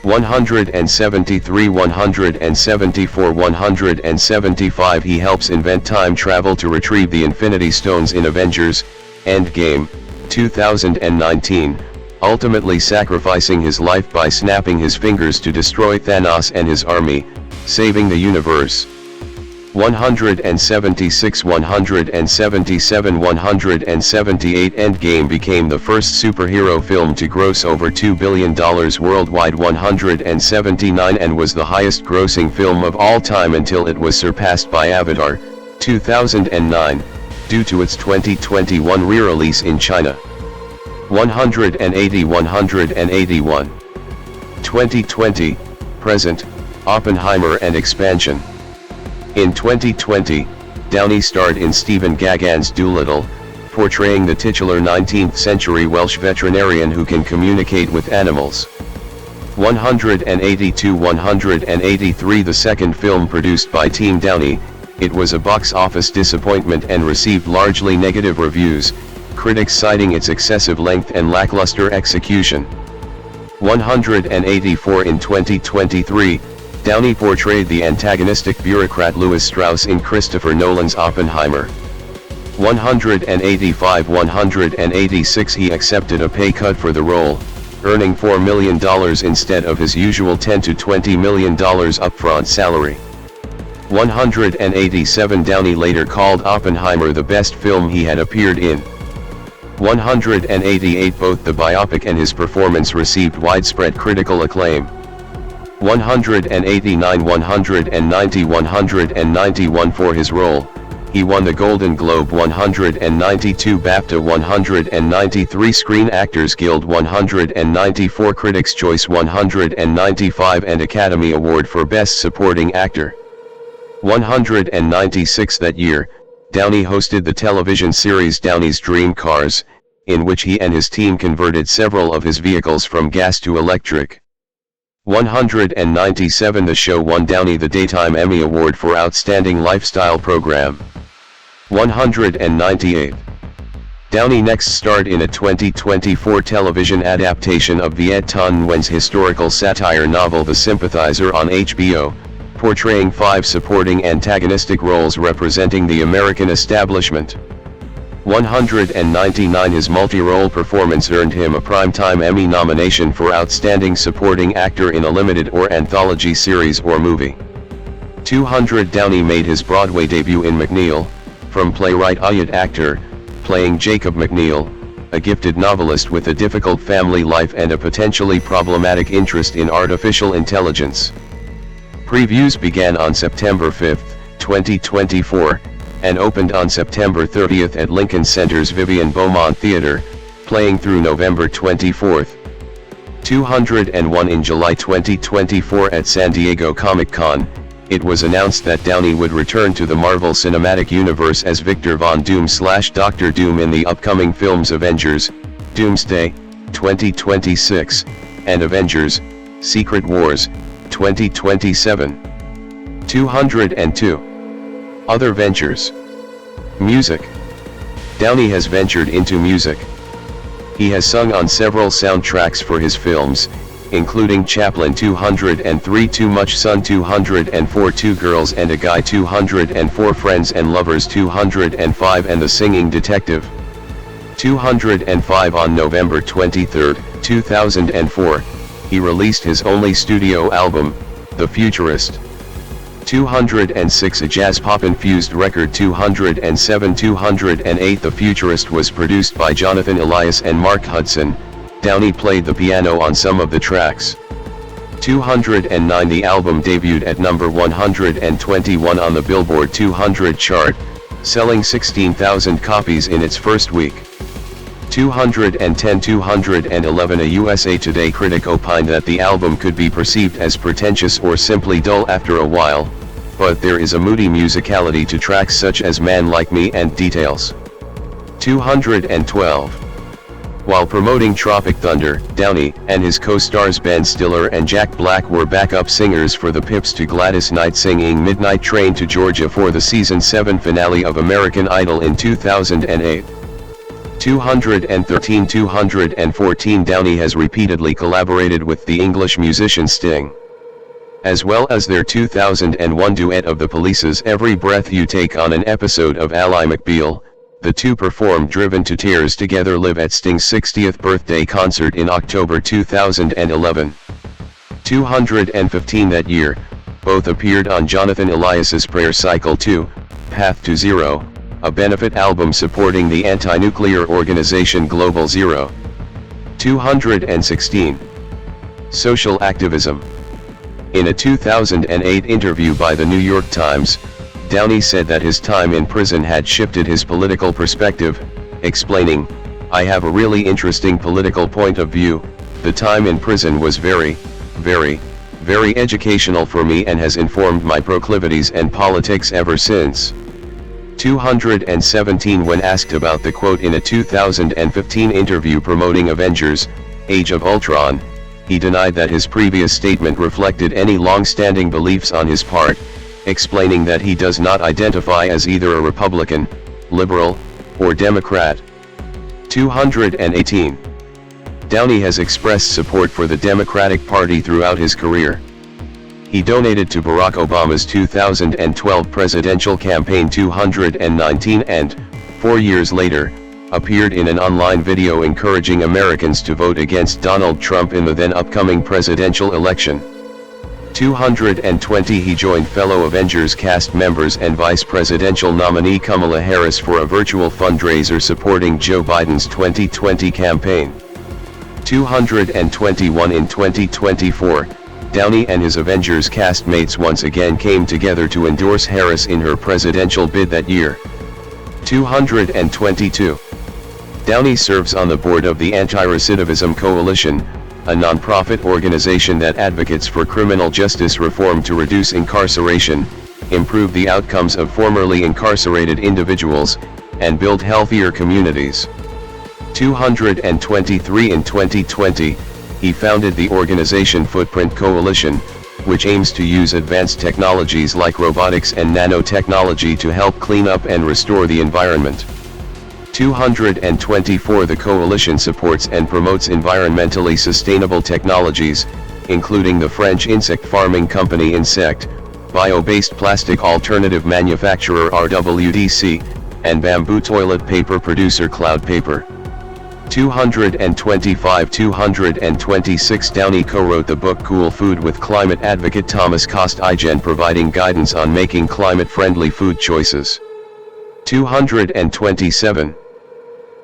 [SPEAKER 1] 173 174 175 He helps invent time travel to retrieve the Infinity Stones in Avengers, Endgame, 2019, ultimately sacrificing his life by snapping his fingers to destroy Thanos and his army, saving the universe. 176 177 178 Endgame became the first superhero film to gross over $2 billion worldwide. 179 and was the highest grossing film of all time until it was surpassed by Avatar, 2009, due to its 2021 re-release in China. 181. 2020, present, Oppenheimer and expansion. In 2020, Downey starred in Stephen Gaghan's Dolittle, portraying the titular 19th-century Welsh veterinarian who can communicate with animals. 183. The second film produced by Team Downey, it was a box office disappointment and received largely negative reviews, critics citing its excessive length and lackluster execution. 184. In 2023, Downey portrayed the antagonistic bureaucrat Louis Strauss in Christopher Nolan's Oppenheimer. 186. He accepted a pay cut for the role, earning $4 million instead of his usual $10 to $20 million upfront salary. 187. Downey later called Oppenheimer the best film he had appeared in. 188. Both the biopic and his performance received widespread critical acclaim. 189. 191. For his role, he won the Golden Globe 192, BAFTA 193, Screen Actors Guild 194, Critics' Choice 195 and Academy Award for Best Supporting Actor. 196. That year, Downey hosted the television series Downey's Dream Cars, in which he and his team converted several of his vehicles from gas to electric. 197. The show won Downey the Daytime Emmy Award for Outstanding Lifestyle Program. 198. Downey next starred in a 2024 television adaptation of Viet Thanh Nguyen's historical satire novel The Sympathizer on HBO, portraying 5 supporting antagonistic roles representing the American establishment. 199. His multi-role performance earned him a Primetime Emmy nomination for Outstanding Supporting Actor in a Limited or Anthology Series or Movie. 200. Downey made his Broadway debut in McNeil, from playwright Ayat Akhtar, playing Jacob McNeil, a gifted novelist with a difficult family life and a potentially problematic interest in artificial intelligence. Previews began on September 5, 2024, and opened on September 30 at Lincoln Center's Vivian Beaumont Theater, playing through November 24. 201. In July 2024 at San Diego Comic-Con, it was announced that Downey would return to the Marvel Cinematic Universe as Victor Von Doom/Dr. Doom in the upcoming films Avengers, Doomsday, 2026, and Avengers, Secret Wars, 2027. 202. Other ventures. Music. Downey has ventured into music. He has sung on several soundtracks for his films, including Chaplin 203, Too Much Sun 204, Two Girls and a Guy 204, Friends and Lovers 205, and The Singing Detective. 205. On November 23, 2004, he released his only studio album, The Futurist. 206. A jazz pop infused record. 207. 208. The Futurist was produced by Jonathan Elias and Mark Hudson. Downey played the piano on some of the tracks. 209. The album debuted at number 121 on the Billboard 200 chart, selling 16,000 copies in its first week. 210. 211. A USA Today critic opined that the album could be perceived as pretentious or simply dull after a while, but there is a moody musicality to tracks such as Man Like Me and Details. 212. While promoting Tropic Thunder, Downey and his co-stars Ben Stiller and Jack Black were backup singers for the Pips to Gladys Knight singing Midnight Train to Georgia for the season 7 finale of American Idol in 2008. 213. 214. Downey has repeatedly collaborated with the English musician Sting, as well as their 2001 duet of The Police's Every Breath You Take on an episode of Ally McBeal. The two performed Driven to Tears together live at Sting's 60th birthday concert in October 2011. 215. That year, both appeared on Jonathan Elias's Prayer Cycle 2, Path to Zero, a benefit album supporting the anti-nuclear organization Global Zero. 216. Social activism. In a 2008 interview by the New York Times, Downey said that his time in prison had shifted his political perspective, explaining, "I have a really interesting political point of view. The time in prison was very educational for me and has informed my proclivities and politics ever since." 217 When asked about the quote in a 2015 interview promoting Avengers: Age of Ultron, he denied that his previous statement reflected any long-standing beliefs on his part, explaining that he does not identify as either a Republican, liberal, or Democrat. 218. Downey has expressed support for the Democratic Party throughout his career. He donated to Barack Obama's 2012 presidential campaign 219 and, 4 years later, appeared in an online video encouraging Americans to vote against Donald Trump in the then upcoming presidential election. 220 He joined fellow Avengers cast members and vice presidential nominee Kamala Harris for a virtual fundraiser supporting Joe Biden's 2020 campaign. 221 In 2024, Downey and his Avengers castmates once again came together to endorse Harris in her presidential bid that year. 222. Downey serves on the board of the Anti-Recidivism Coalition, a non-profit organization that advocates for criminal justice reform to reduce incarceration, improve the outcomes of formerly incarcerated individuals, and build healthier communities. 223 In 2020, he founded the organization Footprint Coalition, which aims to use advanced technologies like robotics and nanotechnology to help clean up and restore the environment. 224 The coalition supports and promotes environmentally sustainable technologies, including the French insect farming company Insect, bio-based plastic alternative manufacturer RWDC, and bamboo toilet paper producer Cloud Paper. 225 226 Downey co-wrote the book Cool Food with climate advocate Thomas Costigan, providing guidance on making climate-friendly food choices. 227.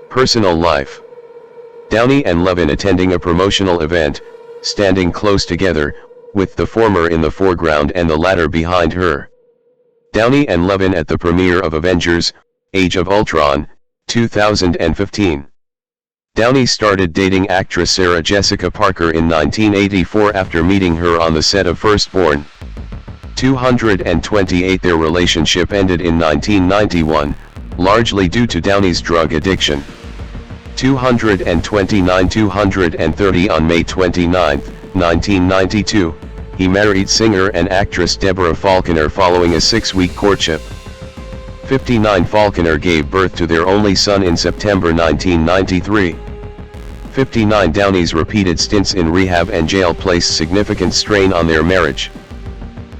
[SPEAKER 1] Personal life. Downey and Levin attending a promotional event, standing close together, with the former in the foreground and the latter behind her. Downey and Levin at the premiere of Avengers: Age of Ultron, 2015. Downey started dating actress Sarah Jessica Parker in 1984 after meeting her on the set of Firstborn. 228 Their relationship ended in 1991, largely due to Downey's drug addiction. 229 230 On May 29, 1992, he married singer and actress Deborah Falconer following a 6-week courtship. 59 Falconer gave birth to their only son in September 1993. 59 Downey's repeated stints in rehab and jail placed significant strain on their marriage.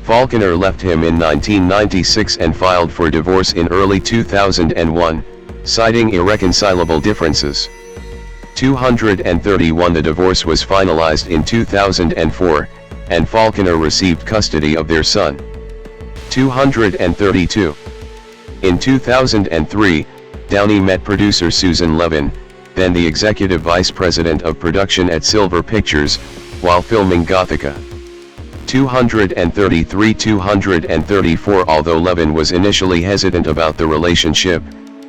[SPEAKER 1] Falconer left him in 1996 and filed for divorce in early 2001, citing irreconcilable differences. 231 The divorce was finalized in 2004, and Falconer received custody of their son. 232. In 2003, Downey met producer Susan Levin, then the executive vice president of production at Silver Pictures, while filming Gothica. 233 234 Although Levin was initially hesitant about the relationship,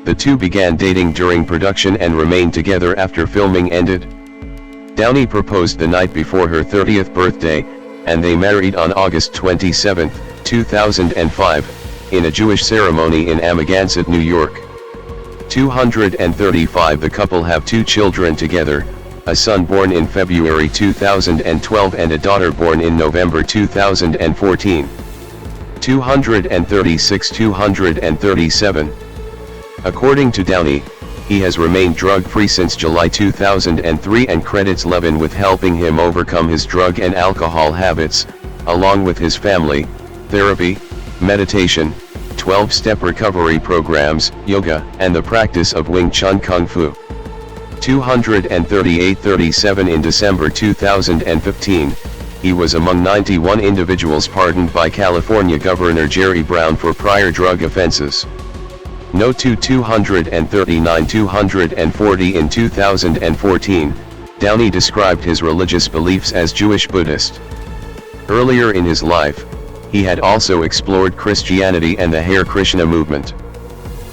[SPEAKER 1] the two began dating during production and remained together after filming ended. Downey proposed the night before her 30th birthday, and they married on August 27, 2005, in a Jewish ceremony in Amagansett, New York. 235 The couple have 2 children together, a son born in February 2012 and a daughter born in November 2014. 236 237. According to Downey, he has remained drug-free since July 2003 and credits Levin with helping him overcome his drug and alcohol habits, along with his family, therapy, meditation, 12-step recovery programs, yoga, and the practice of Wing Chun Kung Fu. 238-37 In December 2015, he was among 91 individuals pardoned by California Governor Jerry Brown for prior drug offenses. Note to 239-240 In 2014, Downey described his religious beliefs as Jewish Buddhist. Earlier in his life, He had also explored Christianity and the Hare Krishna movement.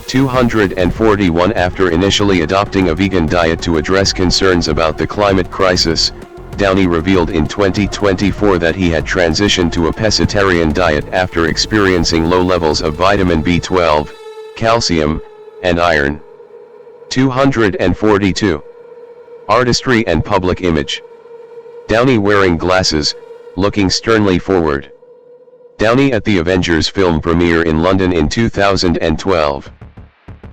[SPEAKER 1] 241 After initially adopting a vegan diet to address concerns about the climate crisis, Downey revealed in 2024 that he had transitioned to a pescatarian diet after experiencing low levels of vitamin B12, calcium, and iron. 242. Artistry and public image. Downey wearing glasses, looking sternly forward. Downey at the Avengers film premiere in London in 2012.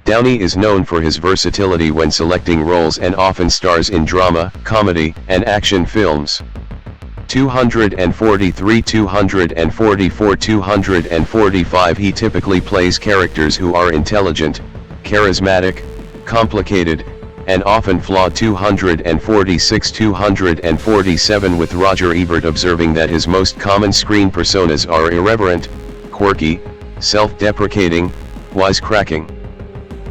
[SPEAKER 1] Downey is known for his versatility when selecting roles and often stars in drama, comedy, and action films. 243 244 245 He typically plays characters who are intelligent, charismatic, complicated, and often flawed. 246 247 With Roger Ebert observing that his most common screen personas are irreverent, quirky, self-deprecating, wisecracking.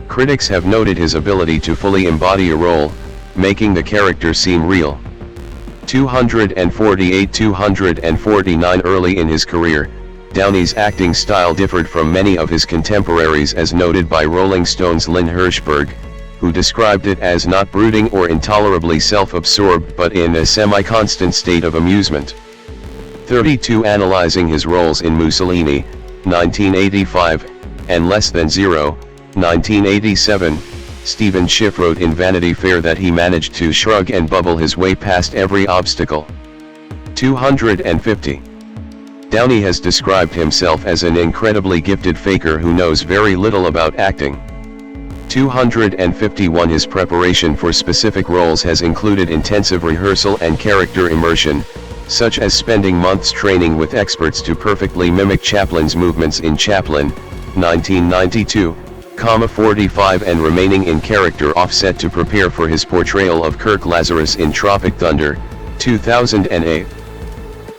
[SPEAKER 1] Critics have noted his ability to fully embody a role, making the character seem real. 248 249 Early in his career, Downey's acting style differed from many of his contemporaries, as noted by Rolling Stone's Lynn Hirschberg, who described it as not brooding or intolerably self-absorbed but in a semi-constant state of amusement. 32 Analyzing his roles in Mussolini, 1985, and Less Than Zero, 1987, Stephen Schiff wrote in Vanity Fair that he managed to shrug and bubble his way past every obstacle. 250. Downey has described himself as an incredibly gifted faker who knows very little about acting. 251 His preparation for specific roles has included intensive rehearsal and character immersion, such as spending months training with experts to perfectly mimic Chaplin's movements in Chaplin, 1992, 45 and remaining in character offset to prepare for his portrayal of Kirk Lazarus in Tropic Thunder, 2008.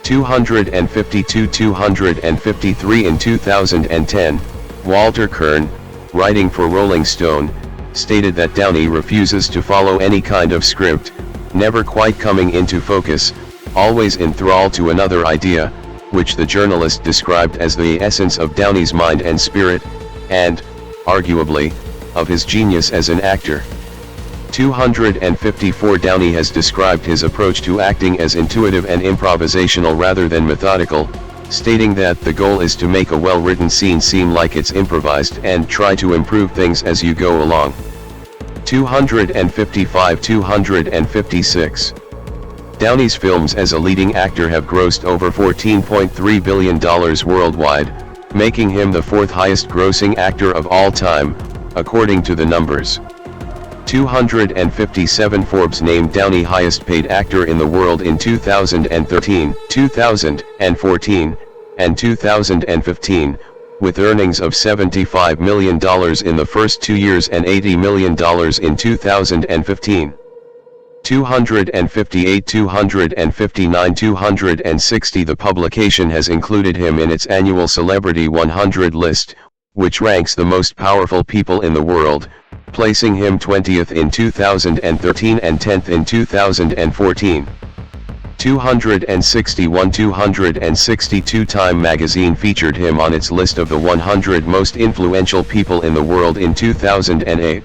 [SPEAKER 1] 252 253 In 2010, Walter Kern, writing for Rolling Stone, stated that Downey refuses to follow any kind of script, never quite coming into focus, always enthralled to another idea, which the journalist described as the essence of Downey's mind and spirit, and, arguably, of his genius as an actor. 254 Downey has described his approach to acting as intuitive and improvisational rather than methodical, stating that the goal is to make a well-written scene seem like it's improvised and try to improve things as you go along. 255 256 Downey's films as a leading actor have grossed over $14.3 billion worldwide, making him the fourth highest grossing actor of all time, according to the numbers. 257 Forbes named Downey highest paid actor in the world in 2013, 2014, and 2015, with earnings of $75 million in the first 2 years and $80 million in 2015. 258 259 260 The publication has included him in its annual Celebrity 100 list, which ranks the most powerful people in the world, placing him 20th in 2013 and 10th in 2014. 261 262 Time magazine featured him on its list of the 100 most influential people in the world in 2008.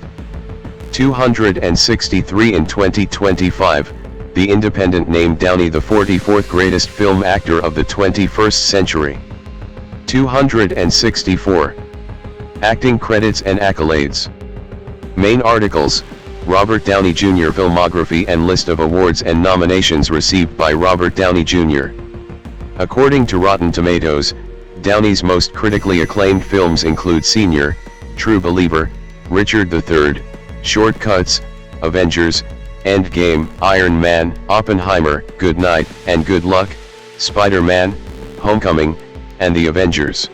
[SPEAKER 1] 263 In 2025, The Independent named Downey the 44th greatest film actor of the 21st century. 264. Acting credits and accolades. Main articles, Robert Downey Jr. filmography and list of awards and nominations received by Robert Downey Jr. According to Rotten Tomatoes, Downey's most critically acclaimed films include Senior, True Believer, Richard III, Shortcuts, Avengers, Endgame, Iron Man, Oppenheimer, Good Night, and Good Luck, Spider-Man, Homecoming, and The Avengers.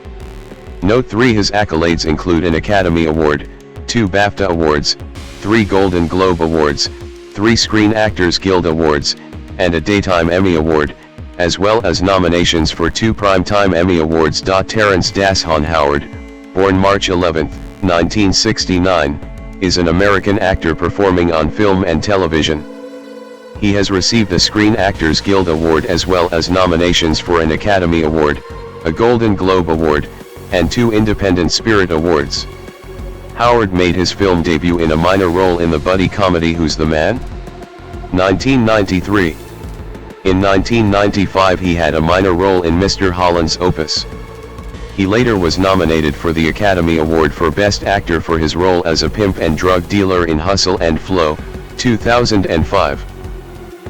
[SPEAKER 1] Note 3 His accolades include an Academy Award, 2 BAFTA Awards, 3 Golden Globe Awards, 3 Screen Actors Guild Awards, and a Daytime Emmy Award, as well as nominations for 2 Primetime Emmy Awards. Terrence Howard, born March 11, 1969, is an American actor performing on film and television. He has received the Screen Actors Guild Award as well as nominations for an Academy Award, a Golden Globe Award, and 2 Independent Spirit Awards. Howard made his film debut in a minor role in the buddy comedy Who's the Man? 1993. In 1995 he had a minor role in Mr. Holland's Opus. He later was nominated for the Academy Award for Best Actor for his role as a pimp and drug dealer in Hustle and Flow, 2005.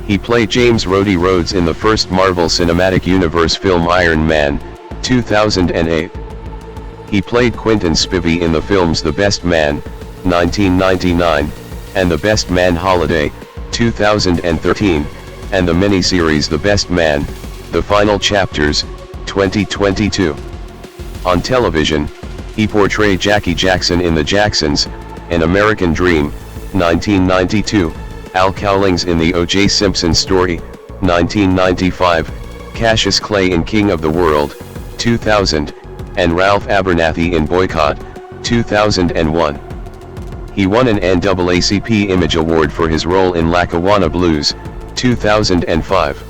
[SPEAKER 1] He played James Rhodey Rhodes in the first Marvel Cinematic Universe film Iron Man, 2008. He played Quentin Spivey in the films The Best Man, 1999, and The Best Man Holiday, 2013, and the miniseries The Best Man, The Final Chapters, 2022. On television, he portrayed Jackie Jackson in The Jacksons, An American Dream, 1992, Al Cowlings in The O.J. Simpson Story, 1995, Cassius Clay in King of the World, 2000, and Ralph Abernathy in Boycott, 2001. He won an NAACP Image Award for his role in Lackawanna Blues, 2005.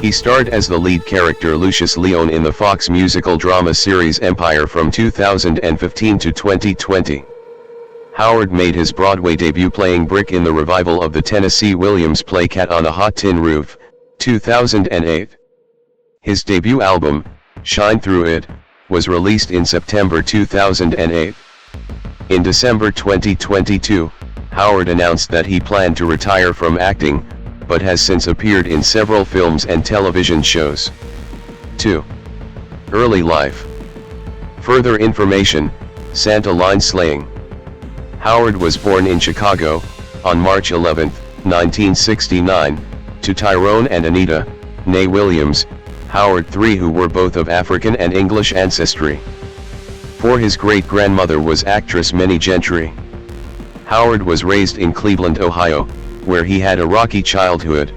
[SPEAKER 1] He starred as the lead character Lucius Leone in the Fox musical drama series Empire from 2015 to 2020. Howard made his Broadway debut playing Brick in the revival of the Tennessee Williams play Cat on a Hot Tin Roof, 2008. His debut album, Shine Through It, was released in September 2008. In December 2022, Howard announced that he planned to retire from acting, but has since appeared in several films and television shows. 2. Early life. Further information, Santa Line Slaying. Howard was born in Chicago, on March 11, 1969, to Tyrone and Anita, née Williams, Howard III, who were both of African and English ancestry. For his great-grandmother was actress Minnie Gentry. Howard was raised in Cleveland, Ohio, where he had a rocky childhood.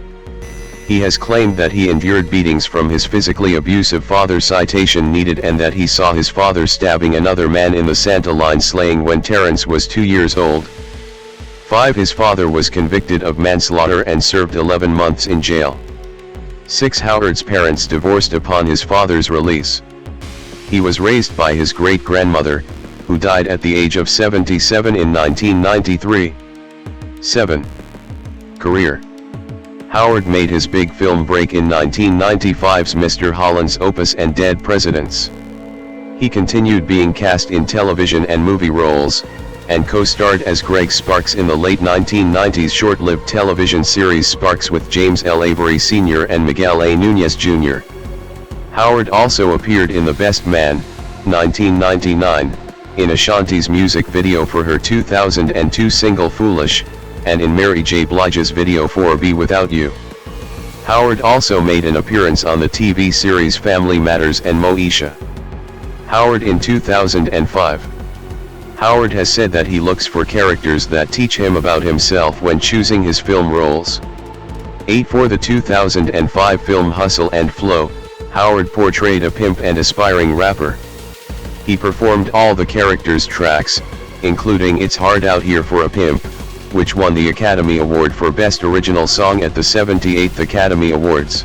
[SPEAKER 1] He has claimed that he endured beatings from his physically abusive father citation needed and that he saw his father stabbing another man in the Santa Line slaying when Terrence was 2 years old. 5. His father was convicted of manslaughter and served 11 months in jail. 6. Howard's parents divorced upon his father's release. He was raised by his great-grandmother, who died at the age of 77 in 1993. 7. Career. Howard made his big film break in 1995's Mr. Holland's Opus and Dead Presidents. He continued being cast in television and movie roles, and co-starred as Greg Sparks in the late 1990s short-lived television series Sparks with James L. Avery Sr. and Miguel A. Nunez Jr. Howard also appeared in The Best Man, 1999, in Ashanti's music video for her 2002 single Foolish, and in Mary J. Blige's video for Be Without You. Howard also made an appearance on the TV series Family Matters and Moesha. Howard in 2005. Howard has said that he looks for characters that teach him about himself when choosing his film roles. 8. For the 2005 film Hustle and Flow, Howard portrayed a pimp and aspiring rapper. He performed all the characters' tracks, including It's Hard Out Here for a Pimp, which won the Academy Award for Best Original Song at the 78th Academy Awards.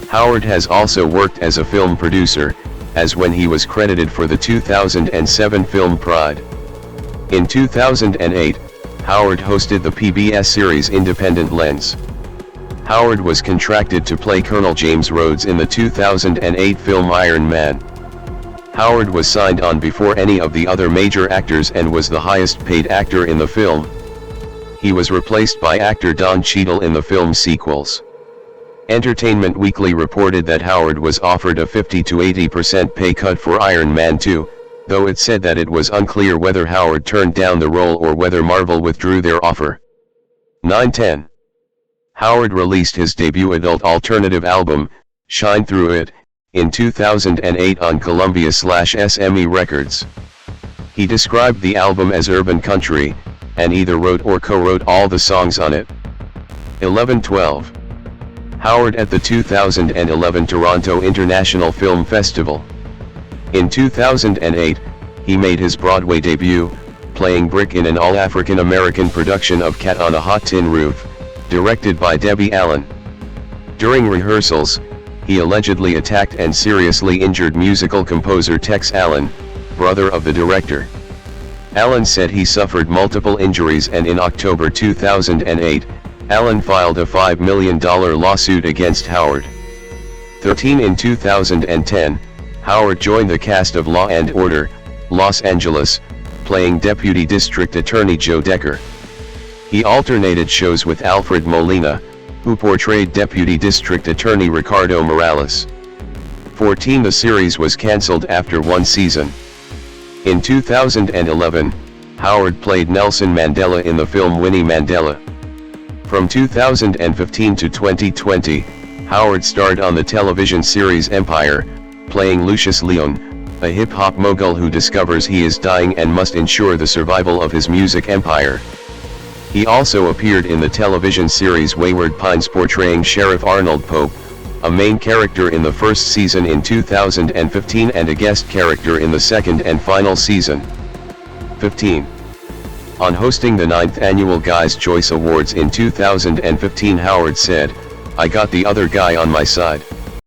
[SPEAKER 1] Howard has also worked as a film producer, as when he was credited for the 2007 film Pride. In 2008, Howard hosted the PBS series Independent Lens. Howard was contracted to play Colonel James Rhodes in the 2008 film Iron Man. Howard was signed on before any of the other major actors and was the highest paid actor in the film. He was replaced by actor Don Cheadle in the film's sequels. Entertainment Weekly reported that Howard was offered a 50 to 80% pay cut for Iron Man 2, though it said that it was unclear whether Howard turned down the role or whether Marvel withdrew their offer. 9/10. Howard released his debut adult alternative album, Shine Through It, in 2008 on Columbia/SME Records. He described the album as urban country, and either wrote or co-wrote all the songs on it. 11/12. Howard at the 2011 Toronto International Film Festival. In 2008, he made his Broadway debut, playing Brick in an all-African American production of Cat on a Hot Tin Roof, directed by Debbie Allen. During rehearsals, he allegedly attacked and seriously injured musical composer Tex Allen, brother of the director. Allen said he suffered multiple injuries, and in October 2008, Allen filed a $5 million lawsuit against Howard. 13 In 2010, Howard joined the cast of Law and Order, Los Angeles, playing Deputy District Attorney Joe Decker. He alternated shows with Alfred Molina, who portrayed Deputy District Attorney Ricardo Morales. 14 The series was cancelled after one season. In 2011, Howard played Nelson Mandela in the film Winnie Mandela. From 2015 to 2020, Howard starred on the television series Empire, playing Lucius Leon, a hip-hop mogul who discovers he is dying and must ensure the survival of his music empire. He also appeared in the television series Wayward Pines, portraying Sheriff Arnold Pope, a main character in the first season in 2015 and a guest character in the second and final season. 15. On hosting the 9th Annual Guys' Choice Awards in 2015, Howard said, "I got the other guy on my side.